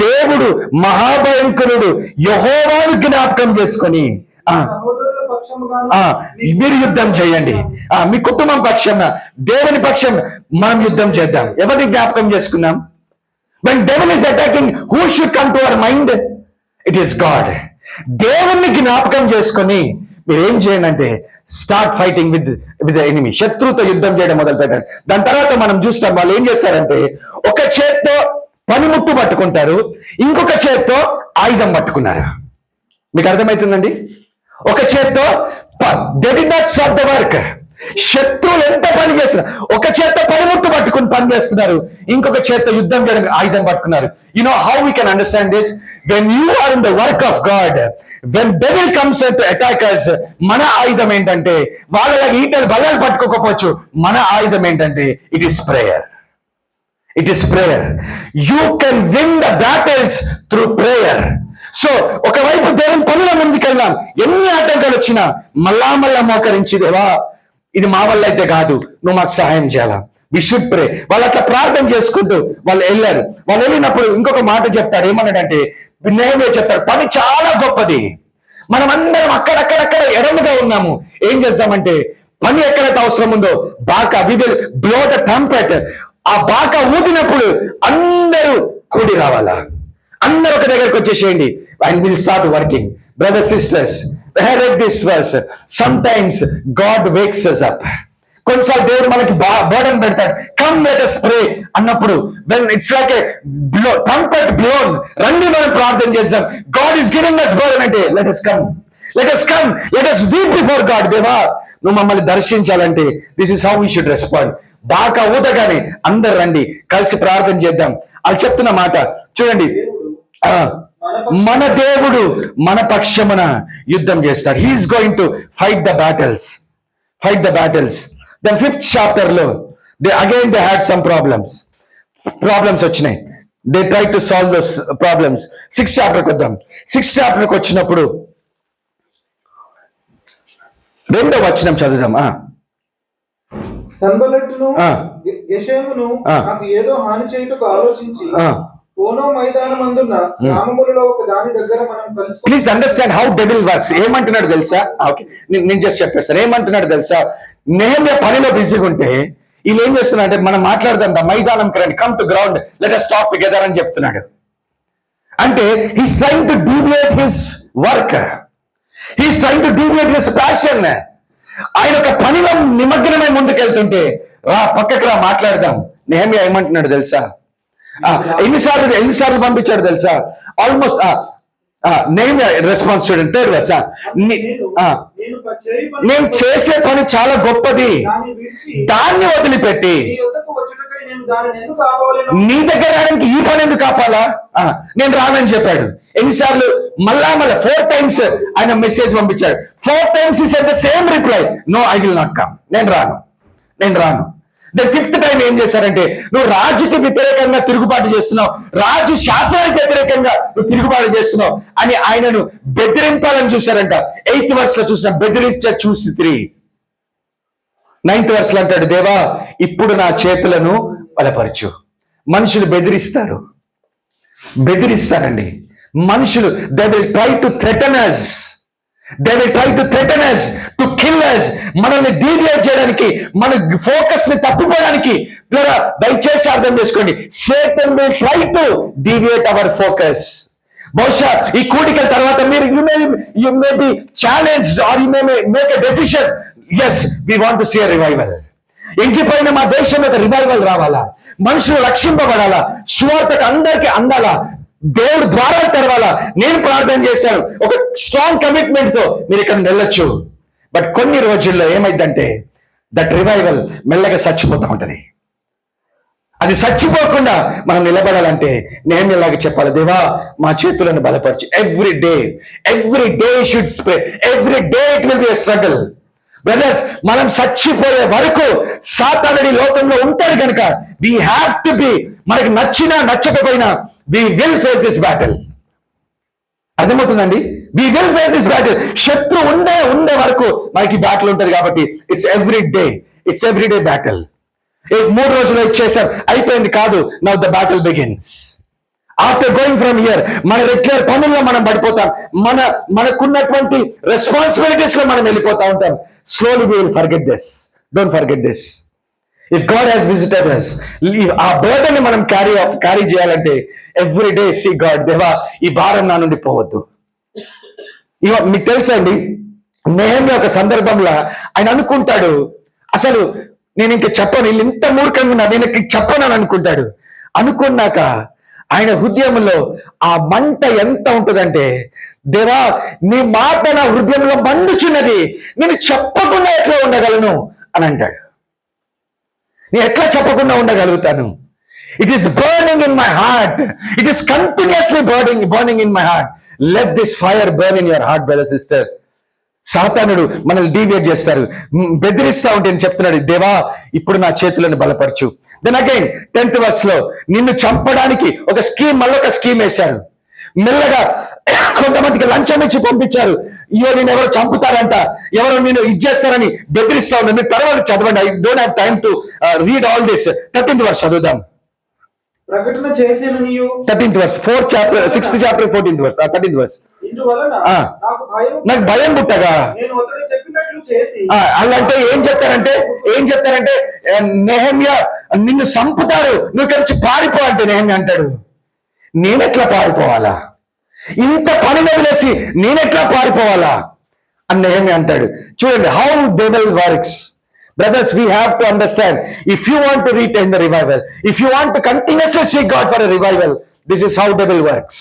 దేవుడు మహాభయంకరుడు యెహోవాను జ్ఞాపకం చేసుకొని సహోదరుల పక్షముగాను మీరు యుద్ధం చేయండి. మీ కుటుంబం పక్షంగా, దేవుని పక్షం మనం యుద్ధం చేద్దాం. ఎవరిని జ్ఞాపకం చేసుకున్నాం? When devil is attacking, who should come to our mind? It is God. దేవుణ్ణి జ్ఞాపకం చేసుకొని మీరు ఏం చేయండి అంటే start fighting with the enemy. శత్రువుతో యుద్ధం చేయడం మొదలు పెట్టండి. దాని తర్వాత మనం చూస్తాం వాళ్ళు ఏం చేస్తారంటే ఒక చేత్తో పనిముట్టు పట్టుకుంటారు, ఇంకొక చేత్తో ఆయుధం పట్టుకున్నారు. మీకు అర్థమవుతుందండి? ఒక చేత్తో they did not stop the work. శత్రువులు ఎంత పని చేస్తున్నారు, ఒక చేత్తో పనిముట్టు పట్టుకుని పని చేస్తున్నారు, ఇంకొక చేత్తో యుద్ధం చేయడానికి ఆయుధం పట్టుకున్నారు. You know how we can understand this? When you are in the work of God, when devil comes to attack us, మన ఆయుధం ఏంటంటే వాళ్ళకి ఈటలు బలాలు పట్టుకోకపోవచ్చు, మన ఆయుధం ఏంటంటే it is prayer. It is prayer. You can win the battles through prayer. So ఒకవైపు దేవుని పనుల ముందుకెళ్దాం, ఎన్ని ఆటంకాలు వచ్చినా మళ్ళా మోకరించి, దేవా ఇది మా వల్ల అయితే కాదు, నువ్వు మాకు సహాయం చేయాలా. We should pray. వాళ్ళు అట్లా ప్రార్థన చేసుకుంటూ వాళ్ళు వెళ్ళారు. వాళ్ళు వెళ్ళినప్పుడు ఇంకొక మాట చెప్తాడు. ఏమన్నాడంటే నెహెమ్యా చెప్తాడు, పని చాలా గొప్పది, మనం అందరం అక్కడక్కడక్కడ ఎడముగా ఉన్నాము. ఏం చేద్దామంటే పని ఎక్కడైతే అవసరం ఉందో బాకా we will blow the trumpet. ఆ బాకా ఊదినప్పుడు అందరూ కూడి రావాలా, అందరూ ఒక దగ్గరకు వచ్చేసేయండి. And will start working. Brother sisters, read this verse. Sometimes God wakes us up. కొన్నిసార్లు దేవుడు మనకి బర్డన్ పెడతాడు. కమ్ లెట్ us pray అన్నప్పుడు when it's like a trumpet blown, రండి మనం ప్రార్థన చేద్దాం. God is giving us burden అంటే let us come, let us weep before God. దేవా నువ్వు మమ్మల్ని దర్శించాలంటే this is how we should respond. బాగా ఊదగానే అందరు రండి, కలిసి ప్రార్థన చేద్దాం. వాళ్ళు చెప్తున్న మాట చూడండి, మన దేవుడు మన పక్షమున యుద్ధం చేస్తాడు. He's going to fight the battles. Then 5th chapter లో దే హ్యాడ్ సమ్ ప్రాబ్లమ్స్ వచ్చినాయి. They try to solve those problems. 6th chapter కి వద్దాం. 6th chapter కి వచ్చినప్పుడు 2వ వచనం చదువుదాం. సన్బల్లటును గెషెమును నాకు ఏదో హాని చేయుటకు ఆలోచించి కోనో మైదానమందున్న గ్రామములలో ఒక దాని దగ్గర మనం కలుసుకుందాం. Please understand how devil works. ఏమంటున్నాడు తెలుసా? ఓకే, నేను జస్ట్ చెప్పేస్తాను. ఏమంటున్నాడు తెలుసా? నెహెమ్యా పనిలో బిజీగా ఉంటే వీళ్ళు ఏం చేస్తున్నారు అంటే మనం మాట్లాడదాం, మైదానం కరండి, come to ground, let us talk together అని చెప్తున్నాడు. అంటే he's trying to deviate his work, he's trying to deviate his passion. ఆయన ఒక పనిలో నిమగ్నమై ముందుకెళ్తుంటే రా పక్కకు రా మాట్లాడదాం. నెహెమ్యా ఏమంటున్నాడు తెలుసా? ఎన్నిసార్లు పంపించాడు తెలుసా? ఆల్మోస్ట్ నేమ్ రెస్పాన్స్ చూడండి, థర్డ్ వర్స్. నేను చేసే పని చాలా గొప్పది, దాన్ని వదిలిపెట్టి నీ దగ్గర రావడానికి ఈ పని ఎందుకు ఆపాలా? నేను రానని చెప్పాడు. ఎన్నిసార్లు? మళ్ళా 4 times ఆయన మెసేజ్ పంపించాడు. 4 times he said the same reply, no, I will not come. నేను రాను. ద 5th time ఏం చేశారంటే, నువ్వు రాజుకి వ్యతిరేకంగా తిరుగుబాటు చేస్తున్నావు, రాజు శాస్త్రానికి వ్యతిరేకంగా నువ్వు తిరుగుబాటు చేస్తున్నావు అని ఆయనను బెదిరింపాలని చూశారంట. 8th verse లో చూసిన బెదిరించ చూసి 9th verse లో అంటాడు, దేవా ఇప్పుడు నా చేతులను బలపరచు. మనుషులు బెదిరిస్తారండి. మనుషులు they will try to threaten us to kill us. మనల్ని డీవియేట్ చేయడానికి, మన ఫోకస్ ని తప్పిపోవడానికి. దయచేసి అర్థం చేసుకోండి, Satan will try to deviate our focus. బహుశా ఈ కూడికల తర్వాత మీరు you may be challenged or you may make a decision. Yes, we want to see a revival. ఇంకిపోయిన మా దేశంలో ఒక రివైవల్ రావాలా, మనుషులు రక్షింపబడాలా, సువార్తకు అందరికీ అందాలా, దేవుడు ద్వారాలు తెరవాలా. నేను ప్రార్థన చేశాను, ఒక స్ట్రాంగ్ కమిట్మెంట్ తో మీరు ఇక్కడ వెళ్ళొచ్చు. బట్ కొన్ని రోజుల్లో ఏమైందంటే దట్ రివైవల్ మెల్లగా చచ్చిపోతా ఉంటది. అది చచ్చిపోకుండా మనం నిలబడాలంటే నేను ఇలాగ చెప్పాలి, దేవా మా చేతులను బలపరచు. Every day should spray, every day it will be a struggle. Brothers, మనం చచ్చిపోయే వరకు సాతానుడి లోకంలో ఉంటాడు కనుక వీ హ్యావ్ టు బి, మనకి నచ్చినా నచ్చకపోయినా we will face this battle. అర్థమవుతుందండి? we will face this battle. శత్రు ఉండే వరకు మనకి బ్యాటిల్ ఉంటుంది కాబట్టి ఇట్స్ ఎవ్రీ డే బ్యాటిల్. 3 రోజులు ఇచ్చేసారు, అయిపోయింది కాదు. Now the battle begins. After going from here మన రెగ్యులర్ పనుల్లో మనం పడిపోతాం, మనకున్నటువంటి రెస్పాన్సిబిలిటీస్ లో మనం వెళ్ళిపోతా ఉంటాం. Slowly we will forget this. Don't forget this. If God has visited us, ఆ బర్డన్ ని మనం క్యారీ చేయాలంటే ఎవ్రీ డే సీ గాడ్, దేవా ఈ భారం నా నుండి పోవద్దు. మీకు తెలుసా అండి, నెహెమ్యా ఒక సందర్భంలో ఆయన అనుకుంటాడు, అసలు నేను ఇంక చెప్పను, వీళ్ళు ఇంత మూర్ఖంగా ఉన్నారు, నేను ఇంక చెప్పను అని అనుకుంటాడు. అనుకున్నాక ఆయన హృదయంలో ఆ మంట ఎంత ఉంటుందంటే, దేవా నీ మాట నా హృదయంలో మండుచున్నది, నేను చెప్పకుండా ఎట్లా ఉండగలను అని అంటాడు. నేను ఎట్లా చెప్పకుండా ఉండగలుగుతాను? It is burning in my heart, it is continuously burning in my heart. Let this fire burn in your heart brother sister. సాతానుడు మనల్ని డీవియేట్ చేస్తారు, బెదిరిస్తా ఉంటే నేను చెప్తున్నాడు, దేవా ఇప్పుడు నా చేతులను బలపరచు. దెన్ అగైన్ 10th verse లో నిన్ను చంపడానికి ఒక స్కీమ్ వేశారు. మెల్లగా కొంతమందికి లంచం ఇచ్చి పంపించారు, నేను ఎవరు చంపుతారంట, ఎవరు నేను ఇచ్చేస్తారని బెదిరిస్తా ఉన్నారు. మీరు తర్వాత చదవండి, I don't have time to read all this. 13th verse చదువుదాం. ప్రకటన చేసిన నీవు 13th verse, 4th chapter, 6th chapter, 14th verse, 13th verse. ఇందువలన నాకు భయం పుట్టగా నేను అతడు చెప్పినట్లు చేసి. అలాంటే ఏం చెప్తారంటే నెహెమ్యా నిన్ను చంపుతారు, నువ్వు ఇక్కడి నుంచి పారిపో అంటే నెహెమ్యా అంటాడు, నేనెట్లా పారిపోవాలా? ఇంత పని వదిలేసి నేనెట్లా పారిపోవాలా అని నెహెమ్యా అంటాడు. చూడండి how devil works. Brothers, we have to understand, if you want to retain the revival, if you want to continuously seek God for a revival, this is how devil works.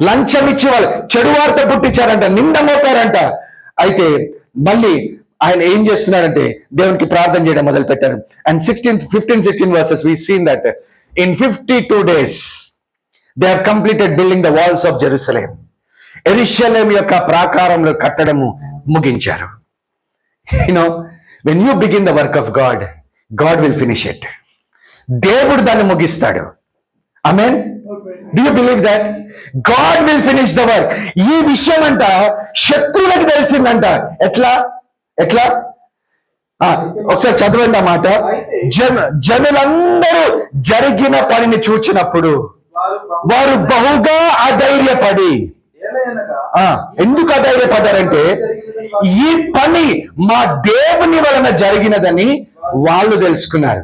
లంచం ఇచ్చి వాళ్ళు చెడు వార్త పుట్టించారంట, నిందమోపారంట. అయితే మళ్ళీ ఆయన ఏం చేస్తున్నారంటే దేవునికి ప్రార్థన చేయడం మొదలు పెట్టారు. And 15-16 verses we seen that in 52 days they have completed building the walls of Jerusalem. యెరూషలేము యొక్క ప్రాకారములు కట్టడము ముగించారు. When you begin the work of God, God will finish it. దేవుడు దాన్ని ముగిస్తాడు. Amen. Do you believe that? God will finish the work. ఈ విషయం అంట శత్రువులకు తెలిసిందంట. ఎట్లా ఒకసారి చదవండి ఆ మాట. జనులందరూ జరిగిన పనిని చూచినప్పుడు వారు బహుగా అధైర్యపడి. ఎందుకు అధైర్యపడ్డారంటే ఈ పని మా దేవుని వలన జరిగినదని వాళ్ళు తెలుసుకున్నారు.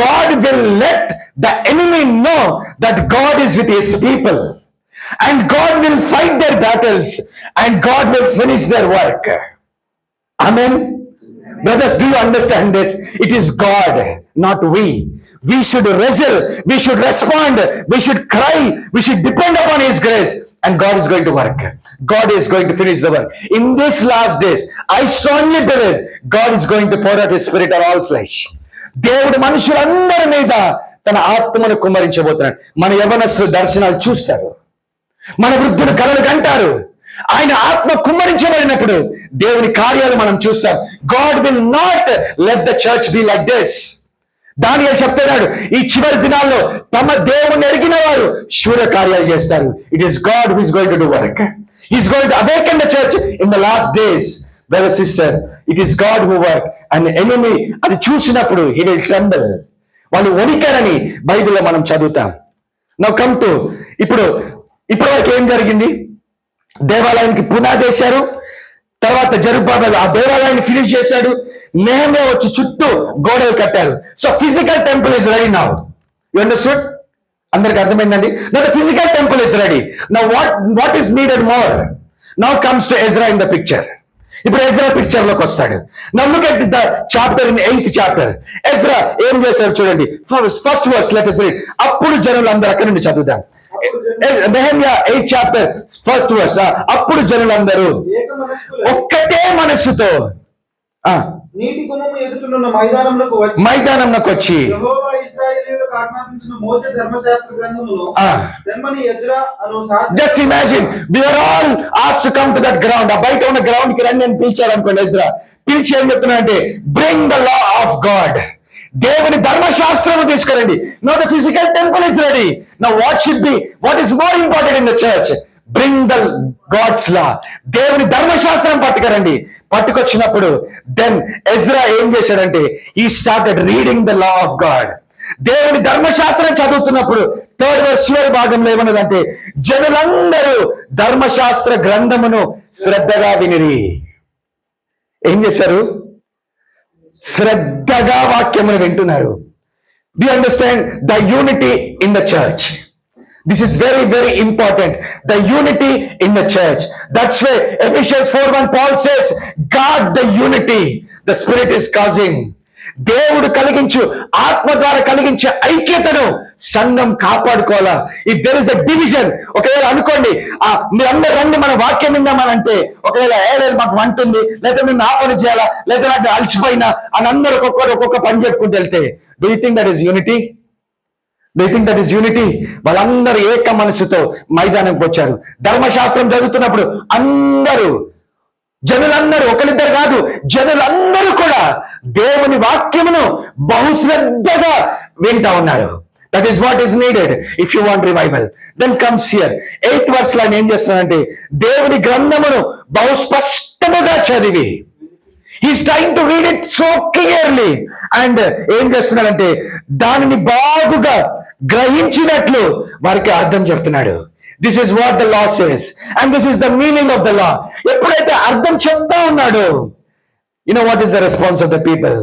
God will let the enemy know that God is with his people, and God will fight their battles, and God will finish their work. Amen. Brothers, do you understand this? It is God, not we. we should wrestle, we should respond, we should cry, we should depend upon His grace, and God is going to work. God is going to finish the work. In these last days, I strongly believe God is going to pour out His Spirit on all flesh. దేవుడు మనుషులందరి మీద తన ఆత్మను కుమ్మరించబోతున్నాడు. మన యవనస్తులు దర్శనాలు చూస్తారు, మన వృద్ధులు కలలు కంటారు. ఆయన ఆత్మ కుమ్మరించబడినప్పుడు దేవుని కార్యాలు మనం చూస్తాం. God will not let the church be like this. దానియేలు చెప్తున్నాడు, ఈ చివరి దినాల్లో తమ దేవుని ఎరిగిన వారు శూర కార్యాలు చేస్తారు. It is God who is going to do work. He is going to awaken the church in the last days. Brother sister, it is God who work. And enemy అది చూసినప్పుడు హి విల్ ట్రెంబల్. వాళ్ళు వణికారని బైబిల్లో మనం చదువుతాం. నౌ కమ్ టు ఇప్పటివరకు ఏం జరిగింది? దేవాలయానికి పునాది వేశారు. తర్వాత జెరుబ్బాబెల్ ఆ దేవాలయాన్ని ఫినిష్ చేశాడు. నెహెమ్యా వచ్చి చుట్టూ గోడలు కట్టారు. So physical temple is ready now. You understood? అందరికి అర్థమైందండి? Now the physical temple is ready. Now what is needed more? Now comes to Ezra in the picture. ఇప్పుడు ఎజ్రా పిక్చర్ లోకి వస్తాడు. Now look at the chapter in 8th chapter. Ezra ఏం చేశాడు చూడండి. First verse let us read. అప్పుడు జనులందరూ, అక్కడి నుండి చదువుదాం. Nehemiah 8th chapter 1st verse. అప్పుడు జనులందరూ ఒక్కటే మనస్సుతో నీటి గుమ్మము ఎదుటనున్న మైదానంలోకి వచ్చి యెహోవా ఇశ్రాయేలీయులకు ఆజ్ఞాపించిన మోషే ధర్మశాస్త్ర గ్రంథమును తెమ్మని ఎజ్రా అను శాస్త్రి. Just imagine, we are all asked to come to that ground. ఆ బయట ఉన్న గ్రౌండ్ కి రండి అని పిలిచాడు అనుకోండి. ఎజ్రా పిలిచి ఏం చెప్తున్నాడంటే, bring the law of God. దేవుని ధర్మశాస్త్రము తీసుకురండి. No the physical temple is ready. Now what is more important in the church? Bring the God's law. దేవుని ధర్మశాస్త్రం పట్టుకురండి. పట్టుకొచ్చినప్పుడు దెన్ ఎజ్రా ఏం చేశాడంటే, he started reading the law of God. దేవుని ధర్మశాస్త్రం చదువుతున్నప్పుడు 3rd verse చివరి భాగంలో ఏమన్నదంటే, జనులందరూ ధర్మశాస్త్ర గ్రంథమును శ్రద్ధగా వినిరి. ఏం చేశారు? శ్రద్ధగా వాక్యమును వింటున్నారు. Do you understand the unity in the church? This is very, very important. The unity in the church. That's why Ephesians 4:1 Paul says, God the unity the Spirit is causing. దేవుడు కలిగించు, ఆత్మ ద్వారా కలిగించే ఐక్యతను సంఘం కాపాడుకోవాలా. If there is a division, ఒకవేళ అనుకోండి మీరందరూ రండి మన వాక్యం విందామనంటే, ఒకవేళ ఏలేదు మాకు వంటుంది, లేదా మేము ఆ పని చేయాలా, లేదా నాకు అలసిపోయినా అని అందరూ ఒక్కొక్క పని చెప్పుకుంటూ వెళ్తే, do you think that is unity? Do you think that is unity? వాళ్ళందరూ ఏక మనసుతో మైదానంకి వచ్చారు. ధర్మశాస్త్రం చదువుతున్నప్పుడు జనులందరూ, ఒకరిద్దరు కాదు, జనులందరూ కూడా దేవుని వాక్యమును బహుశ్రద్ధగా వింటా ఉన్నారు. That is what is needed if you want revival. Then comes here 8th verse లో ఏం చేస్తున్నాడంటే, దేవుని గ్రంథమును బహుస్పష్టముగా చదివి, he's trying to read it so clearly. And ఏం చేస్తున్నాడంటే, దానిని బాగుగా గ్రహించినట్లు వారికి అర్థం చెప్తున్నాడు. This is what the law says, and this is the meaning of the law. ఎప్పుడైతే అర్థం చెప్తా ఉన్నాడో, you know what is the response of the people?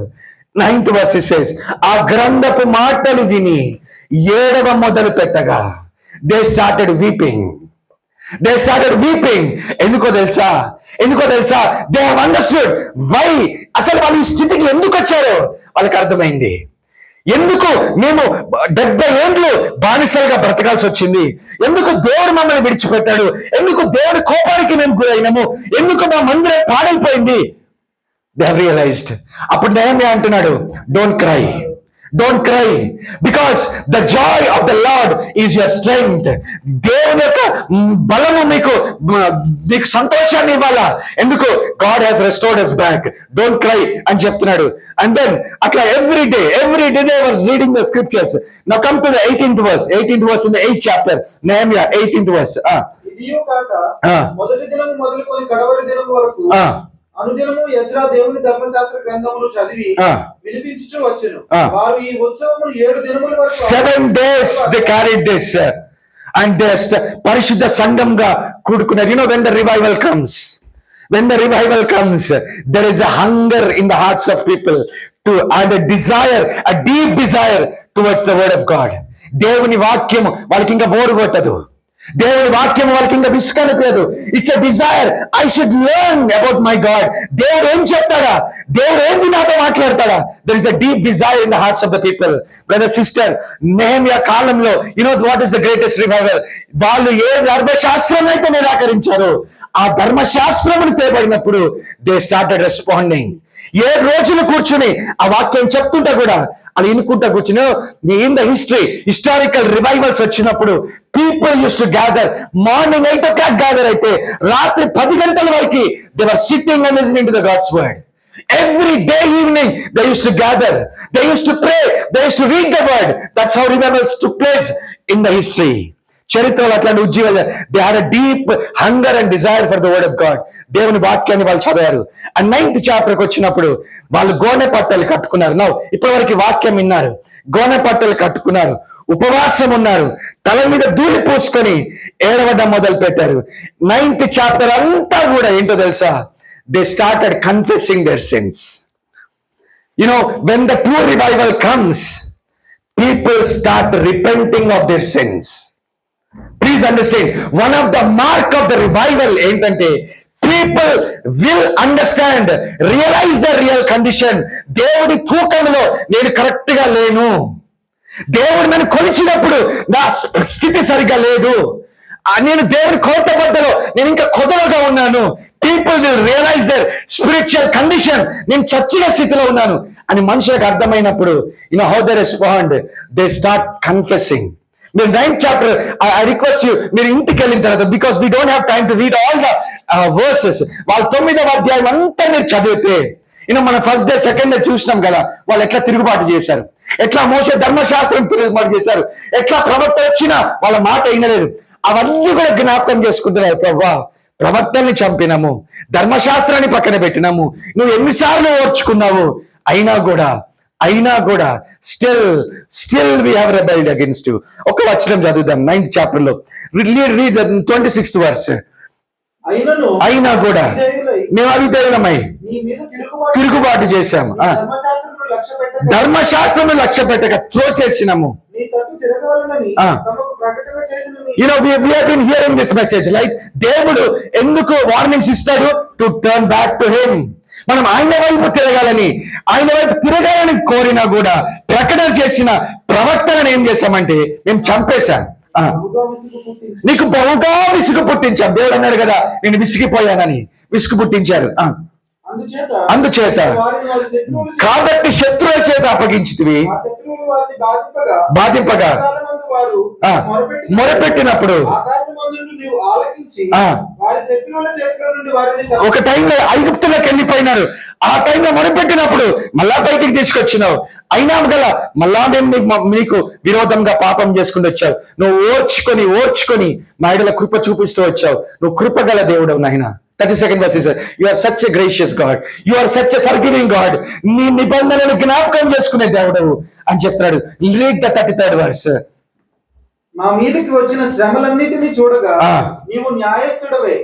9th verse says, ఆ గ్రంథపు మాటలు విని ఏడవ మొదలు పెట్టగా, they started weeping. ఎందుకో తెలుసా? they have understood why. అసలు వాళ్ళు ఈ స్థితికి ఎందుకు వచ్చారో వాళ్ళకి అర్థమైంది. ఎందుకు మేము 70 ఏండ్లు బానిసలుగా బ్రతకాల్సి వచ్చింది, ఎందుకు దేవుడు మమ్మల్ని విడిచిపెట్టాడు, ఎందుకు దేవుడి కోపానికి మేము గురైనాము, ఎందుకు మా మందిరం పాడైపోయింది. They have realised. అప్పుడు నెహెమ్యా అంటున్నాడు, don't cry because the joy of the Lord is your strength. దేవుని యొక్క బలము మీకు సంతోషాన్ని ఇవ్వాలా. ఎందుకు? God has restored us back. Don't cry అని చెప్తున్నాడు. అండ్ దెన్ అట్లా every day they was reading the scriptures. Now come to the 18th verse in the 8th chapter. Nehemiah 18th verse. ఇదియు కాక మొదటి దినము మొదలుకొని కడవరి దినము వరకు అనుదినము ఎజ్రా దేవుని ధర్మశాస్త్ర గ్రంథమును చదివి వినిపించుచు వచ్చెను. వారు ఈ ఉత్సవమును 7 దినముల వరకు 7 days they carried this and they పరిశుద్ధ సంఘంగా కూడుకున్నారు. You know, when the revival comes, there is a hunger in the hearts of people and a deep desire towards the word of God. దేవుని వాక్యం వాళ్ళకి ఇంకా బోరు కొట్టదు. దేవుని వాక్యం వాళ్ళకి ఇంకా విసుకనిపోయేదు. It's a desire, I should learn about my God. దేవుడు ఏం చెప్తాడా, దేవుడు ఏంటి నాతో మాట్లాడతాడా. There is a deep desire in the hearts of the people. Brother sister, Nehemiah కాలంలో what is the greatest revival. వాళ్ళు ఏ ధర్మశాస్త్రం అయితే నిరాకరించారో ఆ ధర్మశాస్త్రమును తేబడినప్పుడు దే స్టార్టెడ్ రెస్పాండింగ్. 7 రోజులు కూర్చుని ఆ వాక్యం చెప్తుంటా కూడా అది ఇనుకుంటా కూర్చుని ఇన్ ద హిస్టారికల్ రివైవల్స్ వచ్చినప్పుడు people use to gather. Morning 8 o'clock gather అయితే రాత్రి 10 గంటల వరకు they were sitting and listening to the God's word. Every day evening they used to gather, they used to pray, they used to read the word. That's how revivals took place in the history. చరిత్రలో అట్లాంటి ఉద్యోగాలు. They had a deep hunger and desire for the word of God. దేవుని వాక్యాన్ని వాళ్ళు చదివారు. అండ్ 9th చాప్టర్కి వచ్చినప్పుడు వాళ్ళు గోనె పట్టలు కట్టుకున్నారు. ఇప్పటి వరకు వాక్యం విన్నారు, గోనె పట్టలు కట్టుకున్నారు, ఉపవాసం ఉన్నారు, తల మీద ధూళి పూసుకొని ఏడవడం మొదలు పెట్టారు. 9th చాప్టర్ అంతా కూడా ఏంటో తెలుసా, they started confessing their sins. When the true revival comes, people start repenting of their sins. Please understand, one of the mark of the revival ఏంటంటే people will understand, realize the real condition. దేవుడి తూకంలో నేను కరెక్ట్ గా లేను, దేవుడు నన్ను కొలిచినప్పుడు నా స్థితి సరిగా లేదు, నేను దేవుడి కోతబద్దలో నేను ఇంకా కొదవగా ఉన్నాను. People will realize their spiritual condition, నేను చచ్చిన స్థితిలో ఉన్నాను అని మనుషులకు అర్థమైనప్పుడు how they respond, they start confessing. మీరు 9th chapter, I request you, మీరు ఇంటికి వెళ్ళిన తర్వాత, because we don't have time to read all the versus, వాళ్ళ 9వ అధ్యాయం అంతా మీరు చదివితే మన ఫస్ట్ డే సెకండ్ డే చూసినాం కదా, వాళ్ళు ఎట్లా తిరుగుబాటు చేశారు, ఎట్లా మోసే ధర్మశాస్త్రం తిరుగుబాటు చేశారు, ఎట్లా ప్రవక్త వచ్చినా వాళ్ళ మాట వినలేదు. అవన్నీ కూడా జ్ఞాపకం చేసుకుంటున్నారు. ప్రభువా, ప్రవక్తల్ని చంపినాము, ధర్మశాస్త్రాన్ని పక్కన పెట్టినాము, నువ్వు ఎన్నిసార్లు ఓర్చుకున్నావు, అయినా కూడా still we have rebelled against you. ఒక వచనం చదువుదాం 9th చాప్టర్ లో. Read 26th verse. అయినా కూడా మేము అవిధేయులమై తిరుగుబాటు చేశాము, ధర్మశాస్త్రం లక్ష్య పెట్టక త్రోసేసినాము. we have been hearing this message, like దేవుడు ఎందుకు వార్నింగ్స్ ఇస్తాడు? To turn back to him. మనం ఆయన వైపు తిరగాలని కోరినా కూడా ప్రకటన చేసిన ప్రవక్తలను ఏం చేశామంటే మేము చంపేశాం. నీకు బహుగా విసుగు పుట్టించాం. దేవుడు అన్నాడు కదా, నేను విసిగిపోయానని విసుగు పుట్టించారు. అందుచేత కాబట్టి శత్రువుల చేత అప్పగించితివి, బాధింపగా మొరపెట్టినప్పుడు ఒక టైంలో ఐగుప్తులకు వెళ్ళిపోయినారు. ఆ టైంలో మొరపెట్టినప్పుడు మళ్ళా బయటికి తీసుకొచ్చినావు. అయినా గల మళ్ళా మేము నీకు విరోధంగా పాపం చేసుకుంటూ వచ్చావు. నువ్వు ఓర్చుకొని మా ఎడల కృప చూపిస్తూ వచ్చావు. నువ్వు కృపగల దేవుడవు నాయనా. 32nd verse says, you are such a gracious God, you are such a forgiving God. నీ నిబంధనలను జ్ఞాపకం చేసుకునే దేవుడవు అని చెప్తాడు. Read the 33rd verse. మా మీదకి వచ్చిన శ్రమలన్నిటిని చూడగా నీవు న్యాయస్థుడవే,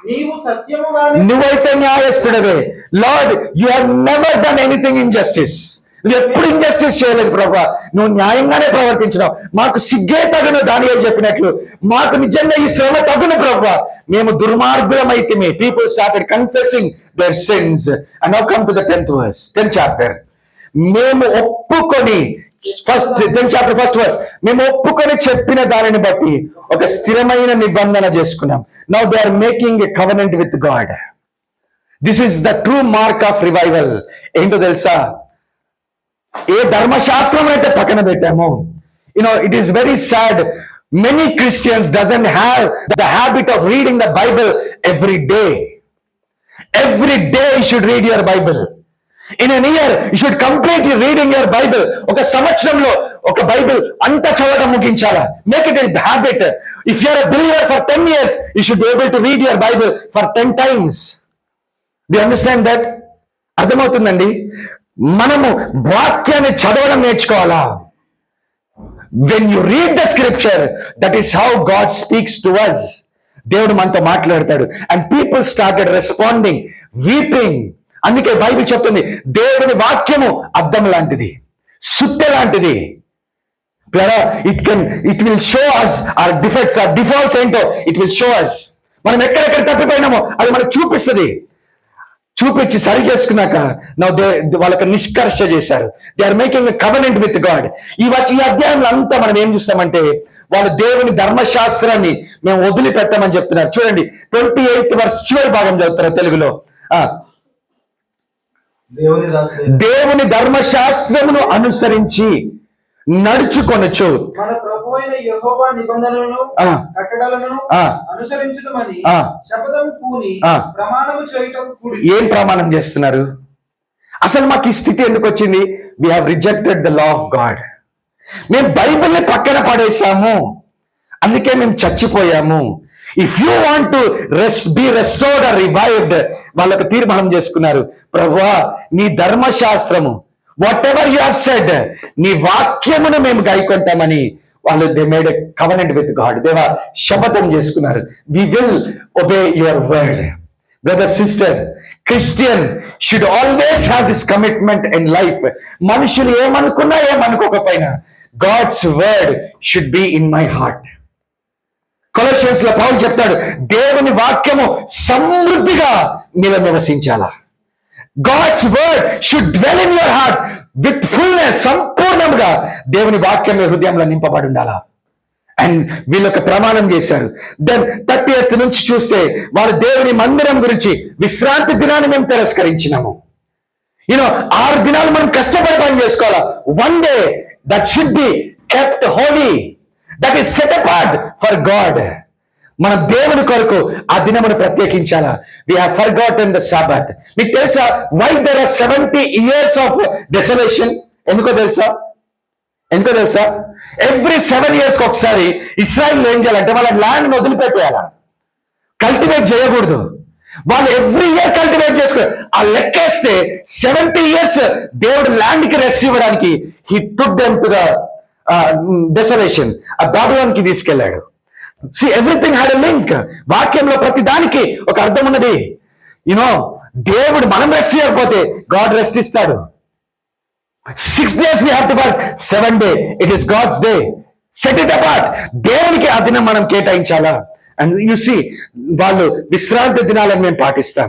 నీవు సత్యముగానే, నువ్వైతే న్యాయస్థుడవే. Lord, you have never done anything injustice. నువ్వు ఎప్పుడు ఇంజస్టిస్ చేయలేదు ప్రభా, నువ్వు న్యాయంగానే ప్రవర్తించినావు. మాకు సిగ్గే తగును, దానియేలు చెప్పినట్లు మాకు నిజంగా ఈ శ్రమ తగును ప్రభా, మేము దుర్మార్గులమైతిమి. People started confessing their sins. And now come to the 10th chapter. మేము ఒప్పుకొని, 10th chapter 1st verse, మేము ఒప్పుకొని చెప్పిన దానిని బట్టి ఒక స్థిరమైన నిబంధన చేసుకున్నాం. Now they are making a covenant with God. This is the true mark of revival. ఏంటో తెలుసా, ఏ ధర్మశాస్త్రం అయితే పక్కన పెట్టామో, it is very sad, many Christians doesn't have the habit of reading the Bible every day. Every day you should read your Bible. In an year you should complete reading your Bible. ఒక సంవత్సరంలో ఒక బైబిల్ అంతా చదవడం ముగించాలా. Make it a habit. If you are a believer for 10 years, you should be able to read your Bible for 10 times. Do you understand that? అర్థమవుతుందండి? మనము వాక్యాన్ని చదవడం నేర్చుకోవాలా. When you read the scripture, that is how God speaks to us. దేవుడు మనతో మాట్లాడతాడు. And people started responding, weeping. అందుకే బైబిల్ చెప్తుంది, దేవుని వాక్యము అద్దం లాంటిది, సుత్తె లాంటిది. It will show us our defects or defaults ఏంటో ఇట్ విల్ షో అస్. మనం ఎక్కడెక్కడ తప్పిపోయినామో అది మనకు చూపిస్తుంది. చూపించి సరి చేసుకున్నాక వాళ్ళకి నిష్కర్ష చేశారు. They are making a covenant with God. ఈ అధ్యాయంలో అంతా మనం ఏం చూస్తామంటే వాళ్ళు దేవుని ధర్మశాస్త్రాన్ని మేము వదిలిపెట్టామని చెప్తున్నారు. చూడండి 28th verse చివరి భాగం చదువుతారు తెలుగులో. దేవుని ధర్మశాస్త్రమును అనుసరించి నడుచుకొనొచ్చు మన ప్రభువైన యెహోవా నిబంధనలను కట్టడలను అనుసరించుమని శపథము పూని ప్రమాణము చేయటం కూడి. ఏం ప్రమాణం చేస్తున్నారు? అసలు మాకు ఈ స్థితి ఎందుకు వచ్చింది? We have rejected the law of God. మేము బైబిల్ని పక్కన పడేసాము, అందుకే మేము చచ్చిపోయాము. If you want to be restored or revived, వాళ్ళకు తీర్మానం చేసుకున్నారు, ప్రభువా నీ ధర్మశాస్త్రము whatever you have said, నీ వాక్యమును మేము గైకొంటామని వాళ్ళు they made a covenant with God. దేవా శపథం చేసుకున్నారు, we will obey your word. Brother sister, Christian should always have this commitment in life. మనుషులు ఏమనుకున్నా ఏమనుకోకపోయినా God's word should be in my heart. Colossians లో పౌలు చెప్తాడు, దేవుని వాక్యము సమృద్ధిగా మీలో నివసించాలా. God's word should dwell in your heart with fullness. సంపూర్ణంగా దేవుని వాక్యం మీ హృదయంలో నింపబడి ఉండాలా. అండ్ వీళ్ళొక ప్రమాణం చేశారు. దెన్ 30th నుంచి చూస్తే వాళ్ళు దేవుని మందిరం గురించి, విశ్రాంతి దినాన్ని మేము తిరస్కరించినాము. 6 దినాలు మనం కష్టపడి పని చేసుకోవాలా. One day that should be kept holy, that is set apart for God. మన దేవుని కొరకు ఆ దినమును ప్రత్యేకించాలా. We have forgotten the Sabbath. మీకు తెలుసా why there are 70 years of desolation? ఎందుకో తెలుసా? ఎవ్రీ 7 years ఒకసారి ఇస్రాయిల్ ఏం చేయాలంటే వాళ్ళ ల్యాండ్ వదిలిపెట్టేయాలా, కల్టివేట్ చేయకూడదు. వాళ్ళు ఎవ్రీ ఇయర్ కల్టివేట్ చేసుకో. ఆ లెక్కేస్తే 70 years దేవుడు ల్యాండ్ కి రెస్ట్ ఇవ్వడానికి he took them to the desolation. ఆ బాబులోనికి తీసుకెళ్లాడు. See, everything had a link. వాక్యంలో ప్రతి దానికి ఒక అర్థం ఉన్నది. దేవుడు మనం రెస్ట్ చేయకపోతే గాడ్ రెస్ట్ ఇస్తాడు. 6 days we have to work, 7th day it is God's day. Set it apart. దేవునికి ఆ దినం మనం కేటాయించాలా. అండ్ యు సీ వాళ్ళు విశ్రాంతి దినాలను మేము పాటిస్తాం.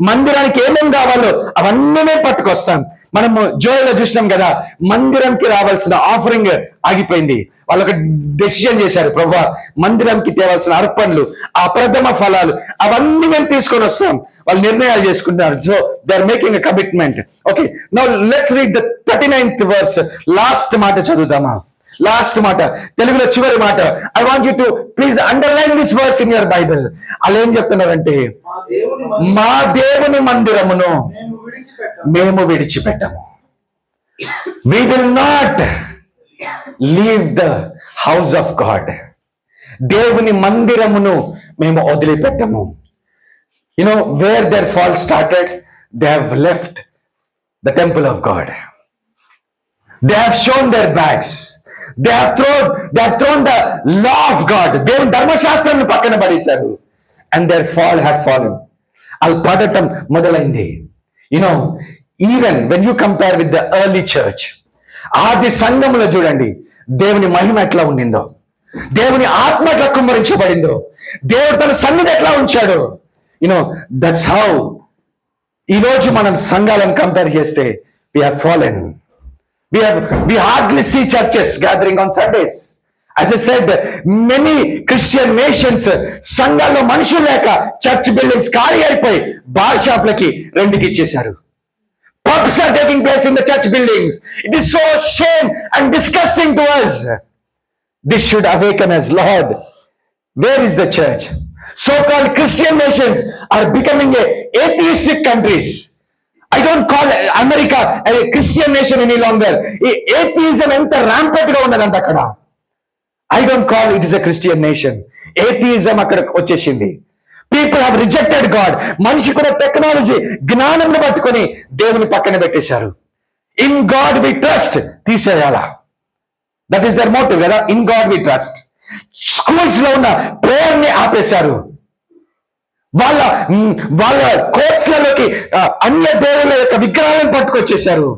మందిరానికి ఏమేం కావాలో అవన్నీ మేము పట్టుకొస్తాం. మనము జోయలో చూసినాం కదా, మందిరంకి రావాల్సిన ఆఫరింగ్ ఆగిపోయింది. వాళ్ళు ఒక డెసిషన్ చేశారు, ప్రభువా మందిరంకి తేవాల్సిన అర్పణలు, ఆ ప్రథమ ఫలాలు అవన్నీ మేము తీసుకొని వస్తాం. వాళ్ళు నిర్ణయాలు చేసుకుంటున్నారు. So they are making a commitment. Okay, now let's read the 39th verse. Last మాట చదువుతామా? లాస్ట్ మాట, తెలుగులో చివరి మాట. I want you to please underline this verse in your Bible. అలా ఏం చెప్తున్నారంటే, మా దేవుని మందిరమును మేము విడిచిపెట్టము. We will not leave the house of God. దేవుని మందిరమును మేము వదిలిపెట్టము. Where their fall started, they have left the temple of God. They have shown their bags. They have thrown the law of God. దేవుని ధర్మశాస్త్రాన్ని పక్కన పడేశారు. And their fall have fallen. వాళ్ళు పడటం మొదలైంది. Even when you compare with the early church, ఆది సంఘములో చూడండి దేవుని మహిమ ఎట్లా ఉండిందో, దేవుని ఆత్మ ఎట్లా కుమ్మరించబడిందో, దేవుడు తన సన్నిధి ఎట్లా ఉంచాడు. దట్స్ హౌ ఈరోజు మనం సంఘాలను కంపేర్ చేస్తే we have fallen. We hardly see churches gathering on Sundays. As I said, many Christian nations సంఘాల్లో మనుషులు లేక చర్చ్ బిల్డింగ్స్ ఖాళీ అయిపోయి బార్ షాప్లకి రెంట్కి ఇచ్చేశారు. Pubs are taking place in the church buildings. It is so shame and disgusting to us. This should awaken us, Lord. Where is the church? So-called Christian nations are becoming atheistic countries. I don't call America a Christian nation any longer. Atheism ఎంత rampant గా ఉన్నదంట అక్కడ. I don't call it is a Christian nation. Atheism అక్కడ వచ్చేసింది. People have rejected God. మనిషి కూడా టెక్నాలజీ జ్ఞానంను పట్టుకొని దేవుని పక్కన పెట్టేశారు. In God we trust తీసేయాలా. దట్ ఈస్ దర్ మోటివ్ కదా, in God we trust. Schools లో ఉన్న ప్రేయర్ ని ఆపేశారు. వాళ్ళ కోర్ట్స్లలోకి అన్య దేవుళ్ళ యొక్క విగ్రహాలను పట్టుకొచ్చేశారు.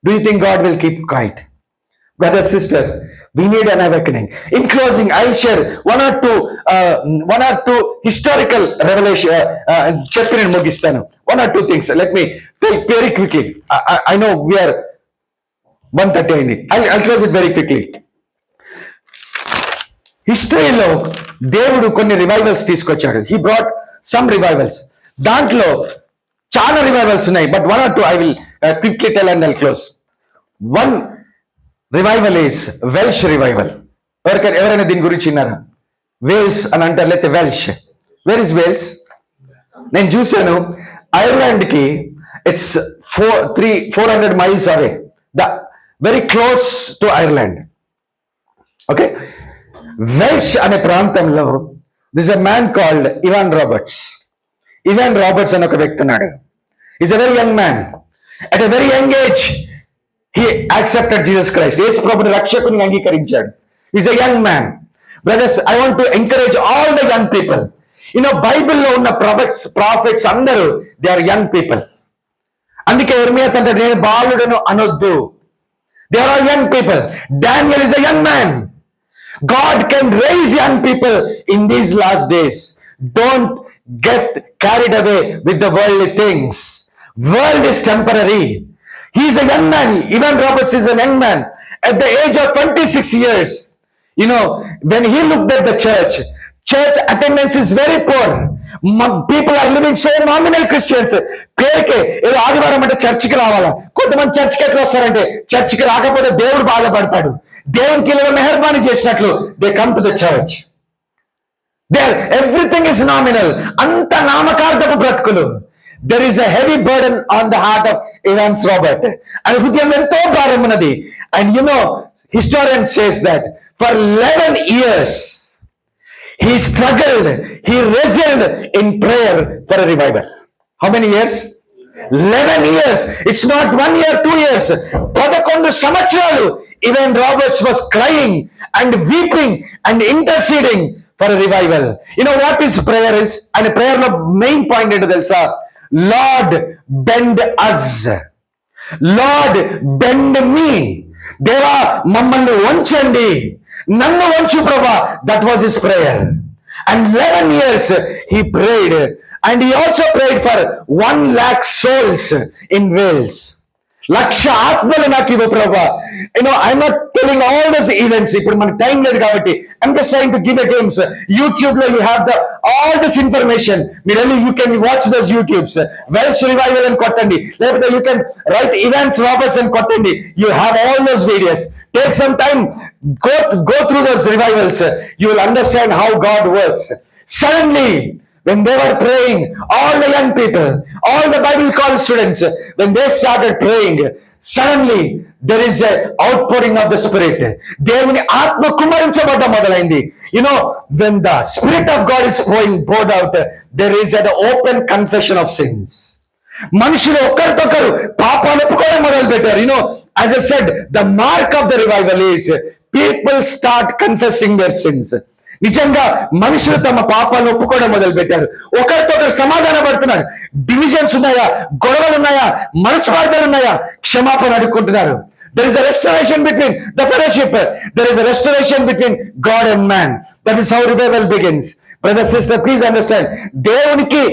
Do you think God will keep quiet? Brother sister, We need an awakening. In closing, I'll share one or two historical revelation. చెప్పి నేను ముగిస్తాను. One or two things. Let me tell very quickly. I know we are 1:30 అయింది. I'll close it very quickly. హిస్టరీలో దేవుడు కొన్ని రివైవల్స్ తీసుకొచ్చాడు. He brought some revivals. దాంట్లో చాలా రివైవల్స్ ఉన్నాయి. But 1 or 2 I will quickly tell and I'll close. One revival is Welsh revival. ఎవరైనా దీని గురించి విన్నారా? వేల్స్ అని అంటారు, లేకపోతే వెల్ష్. Where is Wales? నేను చూశాను, ఐర్లాండ్ కి it's 400 miles away, the very close to Ireland. Okay, Welsh అనే ప్రాంతంలో this a man called Evan Roberts. Evan Roberts అని ఒక వ్యక్తి ఉన్నాడు. Is a very young man. At a very young age he accepted Jesus Christ. యేసు ప్రభుని రక్షకుని అంగీకరించాడు. He's a young man. Brothers, I want to encourage all the young people. బైబిల్లో ఉన్న ప్రాఫిట్స్ అందరూ దే ఆర్ యంగ్ పీపుల్. అందుకే ఇర్మియా అంటే నేను బాలుడను అనొద్దు. They are all young people. Daniel is a young man. God can raise young people in these last days. Don't get carried away with the worldly things. World is temporary. He is a young man. Ivan Roberts is a young man. At the age of 26 years, when he looked at the church attendance is very poor. People are living so nominal Christians. పేరుకే ఏదో ఆదివారం అంటే చర్చికి రావాలా. కొంతమంది చర్చికి ఎట్లా వస్తారంటే, చర్చికి రాకపోతే దేవుడు బాధపడతాడు. దేవునికి ఇలా మెహర్బానీ చేసినట్లు they come to the church. Everything is nominal. అంత నామకార్థపు బ్రతుకులు. There is a heavy burden on the heart of Evans Robert. And హృదయం ఎంతో భారం ఉన్నది. And historian says that for 11 years he struggled, he wrestled in prayer for a revival. How many years? 11 years. It's not 1 year, 2 years. 11 సంవత్సరాలు Evan Roberts was crying and weeping and interceding for a revival. What is prayer is? And prayer lo main point ఏంటో తెలుసా? Lord, bend us. Lord, bend me. దేవా మమ్మల్ని వంచండి, నన్ను వంచు ప్రభా. That was his prayer. And 11 years he prayed. And he also prayed for 1 lakh souls in Wales. 1,00,000 ఆత్మలు నాకు ఇవ్వు ప్రభా. I'm not telling all those events. ఇప్పుడు మనకు టైం లేదు కాబట్టి I'm just trying to give a games. YouTube లో you have all this information. మీరు you can watch those YouTubes. Welsh revival అని కొట్టండి, లేకపోతే you can write Evans Roberts అని కొట్టండి. You have all those videos. Take some time, go through those revivals. You will understand how God works. Suddenly, when they were praying, all the young people, all the Bible college students, when they started praying, suddenly there is a outpouring of the Spirit. దేవుని ఆత్మ కుమ్మరించబడ్డ మొదలైంది. When the Spirit of God is poured out, there is an open confession of sins. మనుషులు ఒక్కరికొకరు పాపాలు ఒప్పుకోవడం మొదలు పెట్టారు. As I said, the mark of the revival is people start confessing their sins. నిజంగా మనుషులు తమ పాపాలను ఒప్పుకోవడం మొదలు పెట్టారు. ఒకరితో ఒకరు సమాధాన పడుతున్నారు. డివిజన్స్ ఉన్నాయా, గొడవలు ఉన్నాయా, మనస్పార్థాలు ఉన్నాయా, క్షమాపణ అడుక్కుంటున్నారు. There is a restoration between the fellowship. There is a restoration between God and man. That is how revival begins. Brother, sister, please understand. దేవునికి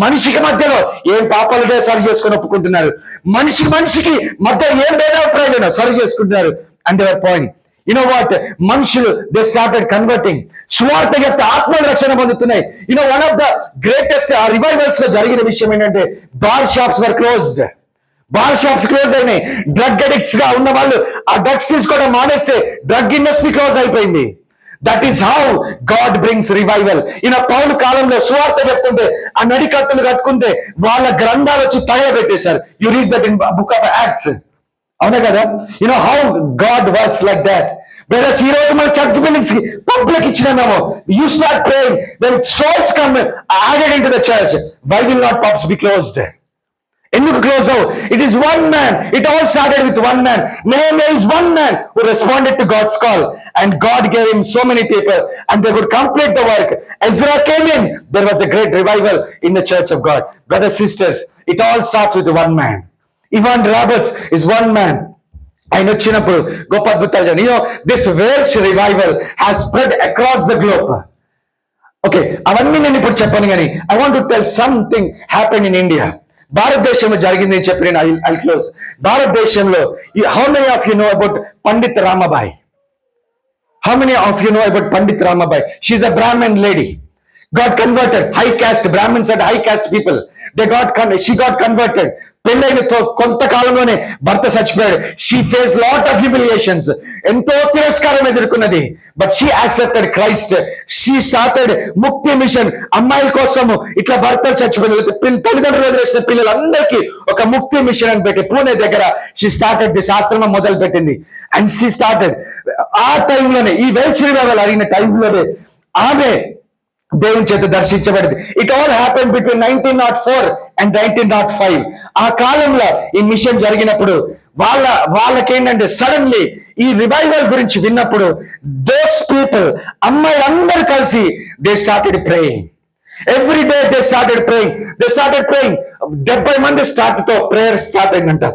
మనిషికి మధ్యలో ఏం పాపాలుంటే సరి చేసుకొని ఒప్పుకుంటున్నారు. మనిషికి మధ్య ఏం భేదాభిప్రాయాలు సరి చేసుకుంటున్నారు. And their point, మనుషులు దే స్టార్టెడ్ కన్వర్టింగ్. స్వార్థ యొక్క ఆత్మల రక్షణ పొందుతున్నాయి. One of the greatest revivals లో జరిగిన విషయం ఏంటంటే, bar shops were closed. Bar shops close అయినాయి. డ్రగ్ అడిక్ట్స్ గా ఉన్న వాళ్ళు ఆ డ్రగ్స్ తీసుకోవడం మానేస్తే డ్రగ్ ఇండస్ట్రీ క్లోజ్ అయిపోయింది. That is how God brings revival. పౌలు కాలంలో సువార్త చెప్తుంటే ఆ నడికట్టులు కట్టుకుంటే వాళ్ళ గ్రంథాలు వచ్చి తగలబెట్టేశారు. You read that in book of Acts. అవునా కదా? How God works like that. Brothers, ఈ రోజు మన చర్చ్ బిల్డింగ్స్ కి పబ్లిక్ ఇచ్చినాము. You start praying, when souls come added into the church, why will not pubs be closed? ఎందుకు క్లోజ్ అవు? It is one man. It all started with one man. Nehemiah is one man who responded to God's call, and God gave him so many people, and they could complete the work. Ezra came in. There was a great revival in the church of God. Brothers, sisters, it all starts with one man. Evan Roberts is one man. ఆయన వచ్చినప్పుడు గొప్ప అద్భుతాలు జరిగాయి. This Welsh revival has spread across the globe. Okay, అవన్నీ నేను ఇప్పుడు చెప్పాను, కానీ I want to tell something happen in India. భారతదేశంలో జరిగింది నేను చెప్పి నేను ఐ క్లోజ్. భారతదేశంలో how many of you know about Pandit Ramabai? How many of you know about Pandit Ramabai? She's a Brahmin lady. Got converted. High caste Brahmins and high caste people. She got converted. పెళ్ళైన కొంతకాలంలోనే భర్త చచ్చిపోయాడు. She face lot of humiliations. ఎంతో తిరస్కారం ఎదుర్కొన్నది. But she accepted Christ. She started ముక్తి మిషన్. అమ్మాయిల కోసము ఇట్లా భర్తలు చచ్చిపోయిన తల్లిదండ్రులు వదిలేసిన పిల్లలందరికీ ఒక ముక్తి మిషన్ అని పెట్టి పూణే దగ్గర షీ స్టార్టెడ్ దిస్ ఆశ్రమం మొదలు పెట్టింది. అండ్ షీ స్టార్టెడ్ ఆ టైంలోనే, ఈ వెల్ష్ రివైవల్ అడిగిన టైంలోనే ఆమె దేవుని చేత దర్శించబడింది. It all happen between 1904 and 1905. ఆ కాలంలో ఈ మిషన్ జరిగినప్పుడు వాళ్ళకేంటంటే సడన్లీ ఈ రివైవల్ గురించి విన్నప్పుడు దోస్ పీపుల్, అమ్మాయిలందరూ కలిసి they started praying. Every day they started praying. 70 మంది తో ప్రేయర్ స్టార్ట్ అయిందంట.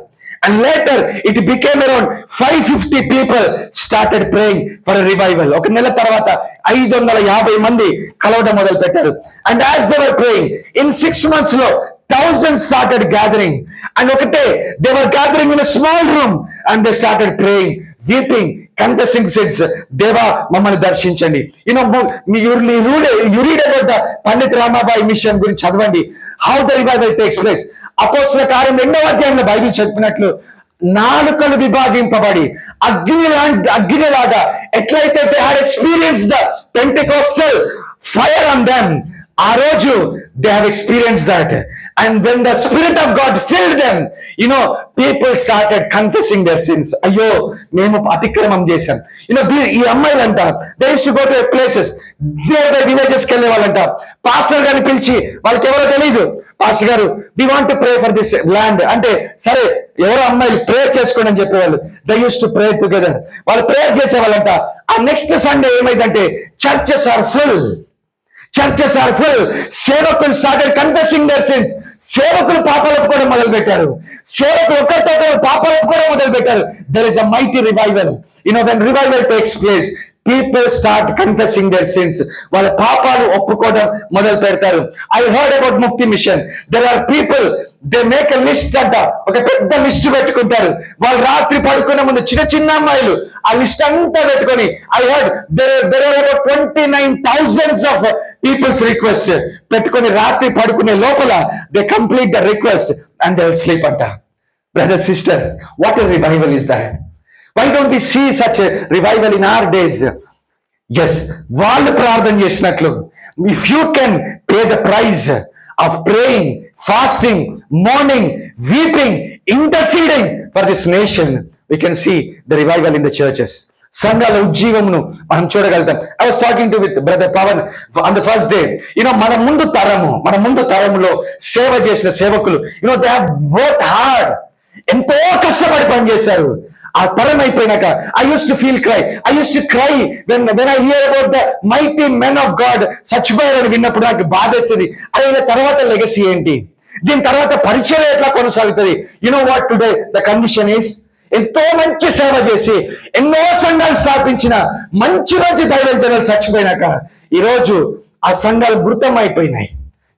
And later it became around 550 people started praying for a revival. ఒక నెల తర్వాత 550 మంది కలవడం మొదలు పెట్టారు. And as they were praying, in 6 months లో thousands started gathering. And ఒకటే they were gathering in a small room and they started praying, weeping, confessing sins. దేవా మమ్మల్ని దర్శించండి. You read about the Pandit Ramabai mission గురించి చదవండి. How the revival takes place. అపోస్తలుల కార్యం 2వ అధ్యాయంలో బైబిల్ చెప్పినట్లు నాలుకలు విభాగింపబడి అగ్నిలాగా ఎట్లయితే they had experience the Pentecostal fire on them, ఆ రోజు they have experience that. And when the spirit of God filled them, people started confessing their sins. అయ్యో మేము అతిక్రమం చేశాం. ఈ అమ్మాయిలంట they use to go to places, nearby విలేజెస్కి వెళ్ళే వాళ్ళంట. పాస్టర్ గారిని పిలిచి, వాళ్ళకి ఎవరో తెలియదు, పాస్టర్ గారు we want to pray for this land అంటే, సరే ఎవరో అమ్మాయిలు ప్రేయర్ చేసుకోండి అని చెప్పేవాళ్ళు. They use to pray together. వాళ్ళు ప్రేయర్ చేసేవాళ్ళంట. ఆ నెక్స్ట్ సండే ఏమైందంటే చర్చెస్ ఆర్ ఫుల్. సేవకులు స్టార్టెడ్ కన్ఫెసింగ్ దర్ సిన్స్. సేవకులు పాపాలు ఒప్పుకోవడం మొదలు పెట్టారు. సేవకులు ఒకరితో పాపాలు ఒప్పుకోవడం మొదలు పెట్టారు. There is a mighty revival. When revival takes place, people start confessing their sins. వాళ్ళ పాపాలు ఒప్పుకోవడం మొదలు పెడతారు. I heard about Mukti mission. There are people, they make a list అంట. ఒక పెద్ద లిస్ట్ పెట్టుకుంటారు. వాళ్ళు రాత్రి పడుకునే ముందు చిన్న అమ్మాయిలు ఆ లిస్ట్ అంతా పెట్టుకొని, I heard there are about 29,000 of peoples request పెట్టుకొని రాత్రి పడుకునే లోపల they complete the request and they will sleep అంట. Brother, sister, what a revival is that? Why don't we see such a revival in our days? Yes, వాళ్ళు ప్రార్థన చేసినట్లు, if you can pay the price of praying, fasting, mourning, weeping, interceding for this nation, we can see the revival in the churches. సంఘాల ఉజ్జీవమును మనం చూడగలుగుతాం. I was talking to with brother Pavan on the first day. మన ముందు తరములో సేవ చేసిన సేవకులు, they have worked hard. ఎంతో కష్టపడి పనిచేశారు. ఆ తరం అయిపోయినాక I used to cry when I hear about the mighty men of God చచ్చిపోయారని విన్నప్పుడు నాకు బాధేస్తుంది. అయిన తర్వాత లెగసీ ఏంటి? దీని తర్వాత పరిచయం ఎట్లా కొనసాగుతుంది? What today the condition is, ఎంతో మంచి సేవ చేసి ఎన్నో సంఘాలు స్థాపించిన మంచి దైవజనులు చచ్చిపోయినాక ఈరోజు ఆ సంఘాలు మృతం అయిపోయినాయి.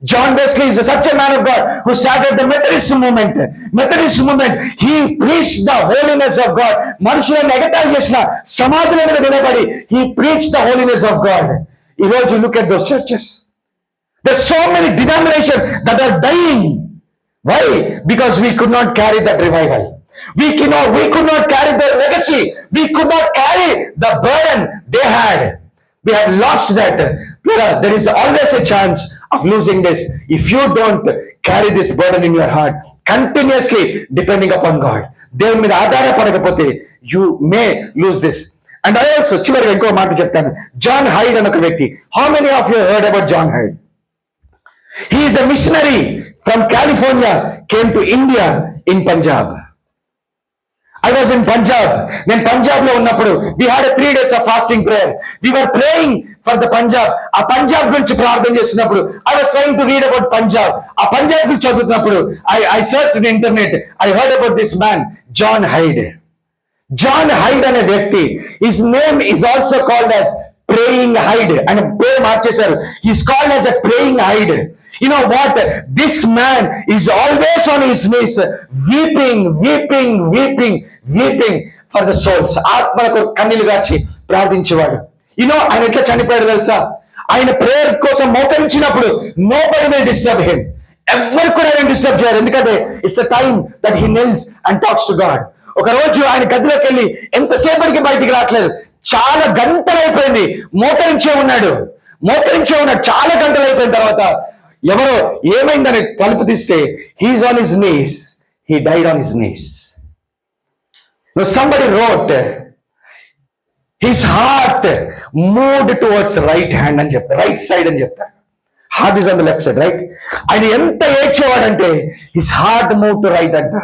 John Wesley is such a man of God who started the Methodist movement. He preached the holiness of God. మనుషులను ఎగతాళి చేసిన సమాధుల మీద నిలబడి he preached the holiness of God. ఈరోజు look at those churches. There's so many denominations that are dying. Why? Because we could not carry that revival. We could not carry their legacy. We could not carry the burden they had. We have lost that. There is always a chance of losing this if you don't carry this burden in your heart, continuously depending upon God. దేవుని మీద ఆధారపడకపోతే you may lose this. And I also చివరిగా ఇంకో మాట చెప్తాను. జాన్ హైడ్ అనే ఒక వ్యక్తి. How many of you heard about John Hyde? He is a missionary from California, came to India in Punjab. I was in Punjab. నేను పంజాబ్ లో ఉన్నప్పుడు we had a 3 days of fasting prayer. We were praying for the Punjab. ఆ పంజాబ్ గురించి ప్రార్థన చేస్తున్నప్పుడు I was trying to read about Punjab. ఆ పంజాబ్ గురించి చదువుతున్నప్పుడు I searched in internet. I heard about this man, John Hyde. John Hyde అనే వ్యక్తి, his name is also called as praying Hyde అని పేరు మార్చేశారు. His called as a praying Hyde. You know what? This man is always on his knees, weeping for the souls. ఆత్మలకు కన్నీళ్లు గార్చి ప్రార్థించేవాడు. ఆయన ఎట్లా చనిపోయాడు తెలుసా? ఆయన ప్రేయర్ కోసం మోకరించినప్పుడు nobody will disturb him. ఎవరు కూడా ఆయన డిస్టర్బ్ చేయరు. ఎందుకంటే it's a time that he kneels and talks to God. ఒక రోజు ఆయన గదిలోకి వెళ్ళి ఎంతసేపటికి బయటికి రావట్లేదు, చాలా గంటలు అయిపోయింది, మోకరించే ఉన్నాడు. చాలా గంటలు అయిపోయిన తర్వాత ఎవరో ఏమైందని తలుపు తీస్తే he's on his knees, he died on his knees. Somebody wrote his heart moved towards right hand అని చెప్తారు, రైట్ సైడ్ అని చెప్తారు. Heart is on the left side, right. ఆయన ఎంత ఏడ్చేవాడంటే his heart move to right అంట.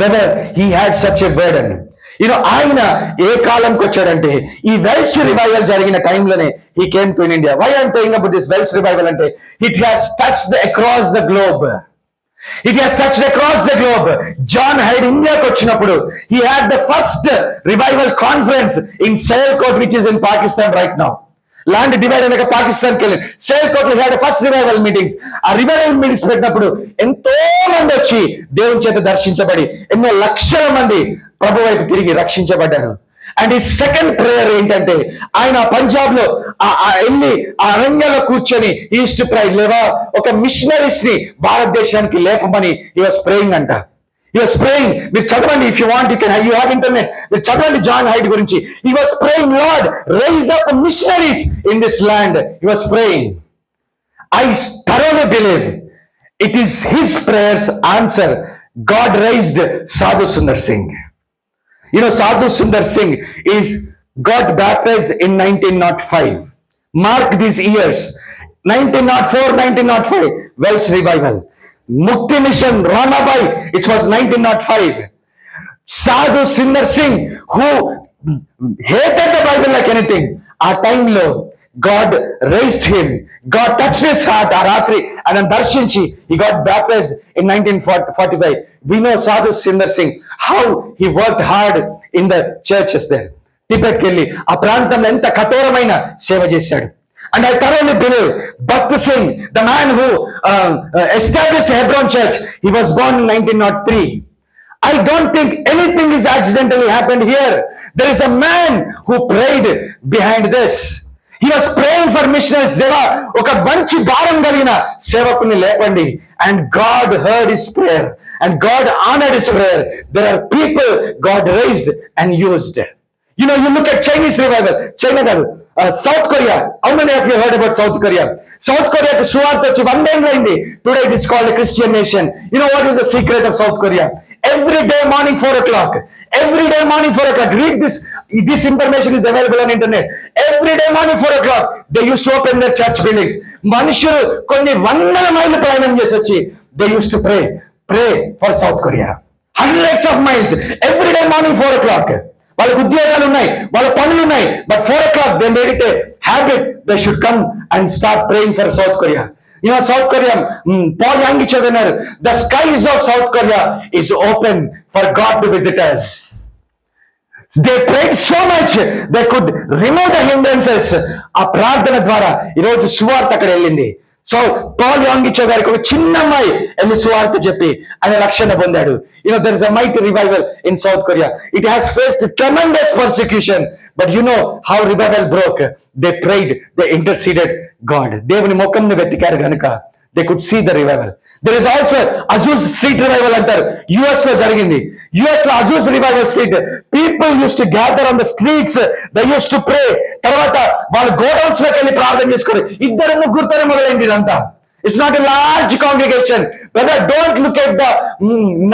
Whether he had such a burden. ఆయన ఏ కాలంకి వచ్చాడంటే ఈ వెల్ష్ రివైవల్ జరిగిన టైంలోనే he came to in India. Why I'm telling about this Welsh revival అంటే it has touched across the globe. John Hyde ఇండియాకి వచ్చినప్పుడు he had the first revival conference in Sialkot, which is in Pakistan right now. Land divide అయినాక పాకిస్తాన్ కి వెళ్ళి సియాల్కోట్ లో హ్యాడ్ ఫస్ట్ రివైవల్ మీటింగ్స్. ఆ రివైవల్ మీటింగ్స్ పెట్టినప్పుడు ఎంతో మంది వచ్చి దేవుని చేత దర్శించబడి ఎన్నో లక్షల మంది ప్రభు వైపు తిరిగి రక్షించబడ్డారు. అండ్ ఈ సెకండ్ ప్రేయర్ ఏంటంటే ఆయన పంజాబ్ లో వెళ్ళి ఆ అరణ్యంలో కూర్చొని ఈస్ట్ ప్రైడ్ లేదా ఒక మిషనరీస్ ని భారతదేశానికి లేపమని హి వాస్ ప్రేయింగ్ అంట. He was praying. మీరు చదవండి, if you want you can, you have internet. మీరు చదవండి జాన్ హైడ్ గురించి. He was praying, Lord, raise up missionaries in this land. He was praying. I thoroughly believe it is his prayers answer. God raised Sadhu Sundar Singh. Sadhu Sundar Singh got baptized in 1905. Mark these years. 1904, 1905, Welsh revival. Mukti Mission, Ramabai, it was 1905. Sadhu Sundar Singh, who hated the Bible like anything, ఆ టైంలో God raised him. God touched his heart ఆ రాత్రి ఆయన దర్శించి he got baptized in 1945. We know Sadhu Sundar Singh, how he worked hard in the churches there. టిబెట్కి వెళ్ళి ఆ ప్రాంతంలో ఎంత కఠోరమైన సేవ చేశాడు. And I thoroughly believe Bhakt Singh, the man who established Hebron Church, he was born in 1903. I don't think anything is accidentally happened here. There is a man who prayed behind this. He was praying for missionaries. Deva oka manchi bharam kalina sevakuni lepandi, and God heard his prayer and God honored his prayer. There are people God raised and used. You look at Chinese revival. China kaadu, South Korea. How many of you heard about South Korea? South Korea కి సువార్త వచ్చి 1 day అయింది. Today it is called a Christian nation. You know what is the secret of South Korea? Every day morning 4 o'clock. Every day morning 4 o'clock. Read this. This information is available on internet. Every day morning 4 o'clock. They used to open their church buildings. మనుషులు కొన్ని వందల మైళ్ళు ప్రయాణం చేసి వచ్చి they used to pray for South Korea. Hundreds of miles. Every day morning 4 o'clock. వాళ్ళకి ఉద్యోగాలు ఉన్నాయి, వాళ్ళ పనులు ఉన్నాయి, but 4 o'clock they made it a habit. They should come and start praying for South Korea. South Korea, Paul Young చదివారు, the skies of South Korea is open for God to visit us. They prayed so much they could remove the hindrances. ఆ ప్రార్థన ద్వారా ఈరోజు సువార్త అక్కడ వెళ్ళింది. సో పాల్ యాంగిచో గారికి ఒక చిన్న అమ్మాయి వెళ్ళి సువార్త చెప్పి ఆయన రక్షణ పొందాడు. there is a mighty revival in South Korea. It has faced tremendous persecution, but how revival broke. They prayed, they interceded God. దేవుని ముఖంని వెతికారు గనుక they could see the revival. There is also Azusa Street revival అంటారు, US లో జరిగింది. US లో Azusa revival street, people used to gather on the streets, they used to pray. తర్వాత వాళ్ళు గోడౌన్స్ లోకి వెళ్ళి ప్రార్థన చేసుకోరు. 2-3 మొదలైంది ఇదంతా. It's not a large congregation. Brother, don't look at the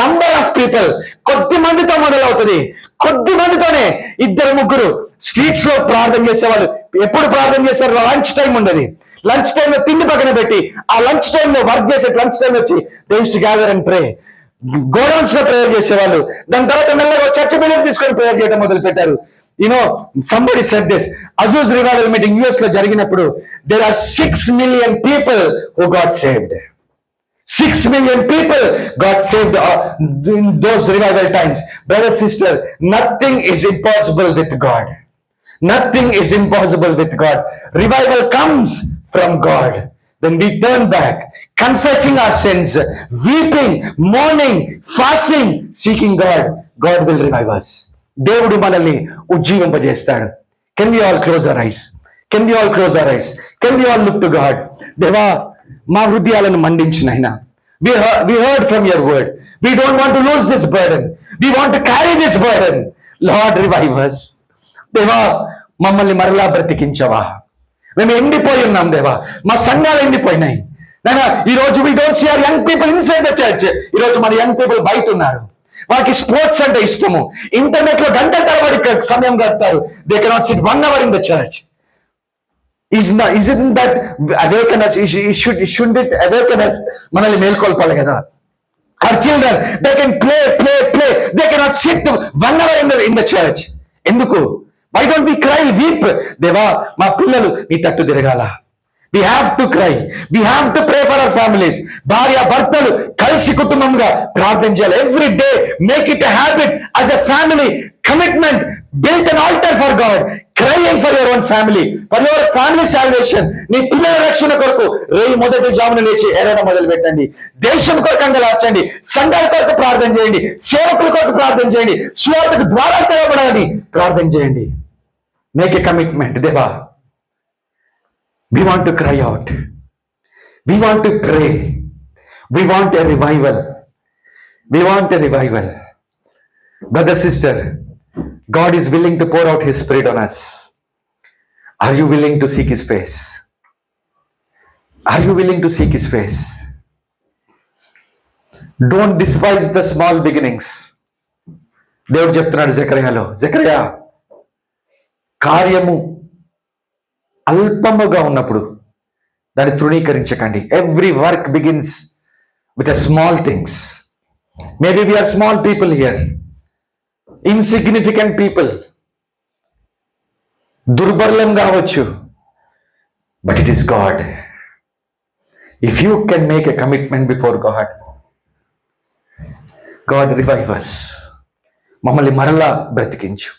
number of people. కొద్ది మందితో మొదలవుతుంది. కొద్ది మందితోనే 2-3 స్ట్రీట్స్ లో ప్రార్థన చేసేవాళ్ళు. ఎప్పుడు ప్రార్థన చేస్తారు? లంచ్ టైం ఉండదు. లంచ్ టైం లో తిండి పక్కన పెట్టి ఆ లంచ్ టైం లో వర్క్ చేసే లంచ్ టైం వచ్చి they used to gather and pray. Godowns లో ప్రేయర్ చేసేవాళ్ళు. దాని తర్వాత మెల్లగా చర్చ్ బిల్డింగ్ తీసుకొని ప్రేయర్ చేయడం మొదలు పెట్టారు. somebody said this. Azusa revival meeting US లో జరిగినప్పుడు there are 6 million people who got saved. 6 million people got saved in those revival times. Brother, sister, nothing is impossible with God. Nothing is impossible with God. Revival comes from God. When we turn back, confessing our sins, weeping, mourning, fasting, seeking God, God will revive us. దేవుడు మనల్ని ఉజ్జీవింపజేస్తాడు. Can we all close our eyes? Can we all close our eyes? Can we all look to God? దేవా, మా హృదయాలను మండించిన ఆయన, we heard from your word. We don't want to lose this burden. We want to carry this burden. Lord, revive us. దేవా, మమ్మల్ని మరలా బ్రతికించవా. మేము ఎండిపోయి ఉన్నాం దేవా, మా సంఘాలు ఎండిపోయినాయి నాయనా. ఈ రోజు we don't see our young people inside the church. ఈ రోజు మన యంగ్ పీపుల్ బయట ఉన్నారు. వాళ్ళకి స్పోర్ట్స్ అంటే ఇష్టము, ఇంటర్నెట్ లో గంటల తరబడి సమయం గడుపుతారు. They cannot SIT 1 hour in the church. Isn't that awaken us? Shouldn't it awaken us? మనల్ని మేల్కొల్పాలి కదా. Our children, they can play. They cannot sit 1 hour in the church. ఎందుకు? Why don't we cry, weep? దేవా, మా పిల్లలు నీ తట్టు తిరగాల. We have to cry. We have to pray for our families. భార్య భర్తలు కలిసి కుటుంబంగా ప్రార్థన చేయాలి. Every day, make it a habit as a family commitment. Build an altar for God. Crying for your own family, for your family salvation. నీ పిల్లల రక్షణ కొరకు రేయి మొదటి జామున లేచి ఎరడం మొదలు పెట్టండి. దేశం కొరకు అంగలార్చండి. సంఘాల కొరకు ప్రార్థన చేయండి. సేవకుల కొరకు ప్రార్థన చేయండి. స్వార్థకు ద్వారా తెరవబడాలని ప్రార్థన చేయండి. Make a commitment. దేవా, we want to cry out. We want to pray. We want a revival. We want a revival. Brother, sister, God is willing to pour out His Spirit on us. Are you willing to seek His face? Are you willing to seek His face? Don't despise the small beginnings. దేవుడు చెప్తున్నాడు జకర్యాలో, జకర్యా, కార్యము అల్పముగా ఉన్నప్పుడు దాన్ని తృణీకరించకండి. Every work begins with a small things. Maybe we are small people here, insignificant people, దుర్బలం కావచ్చు, but it is God. If you can make a commitment before God, God revive us. మమ్మల్ని మరలా బ్రతికించు.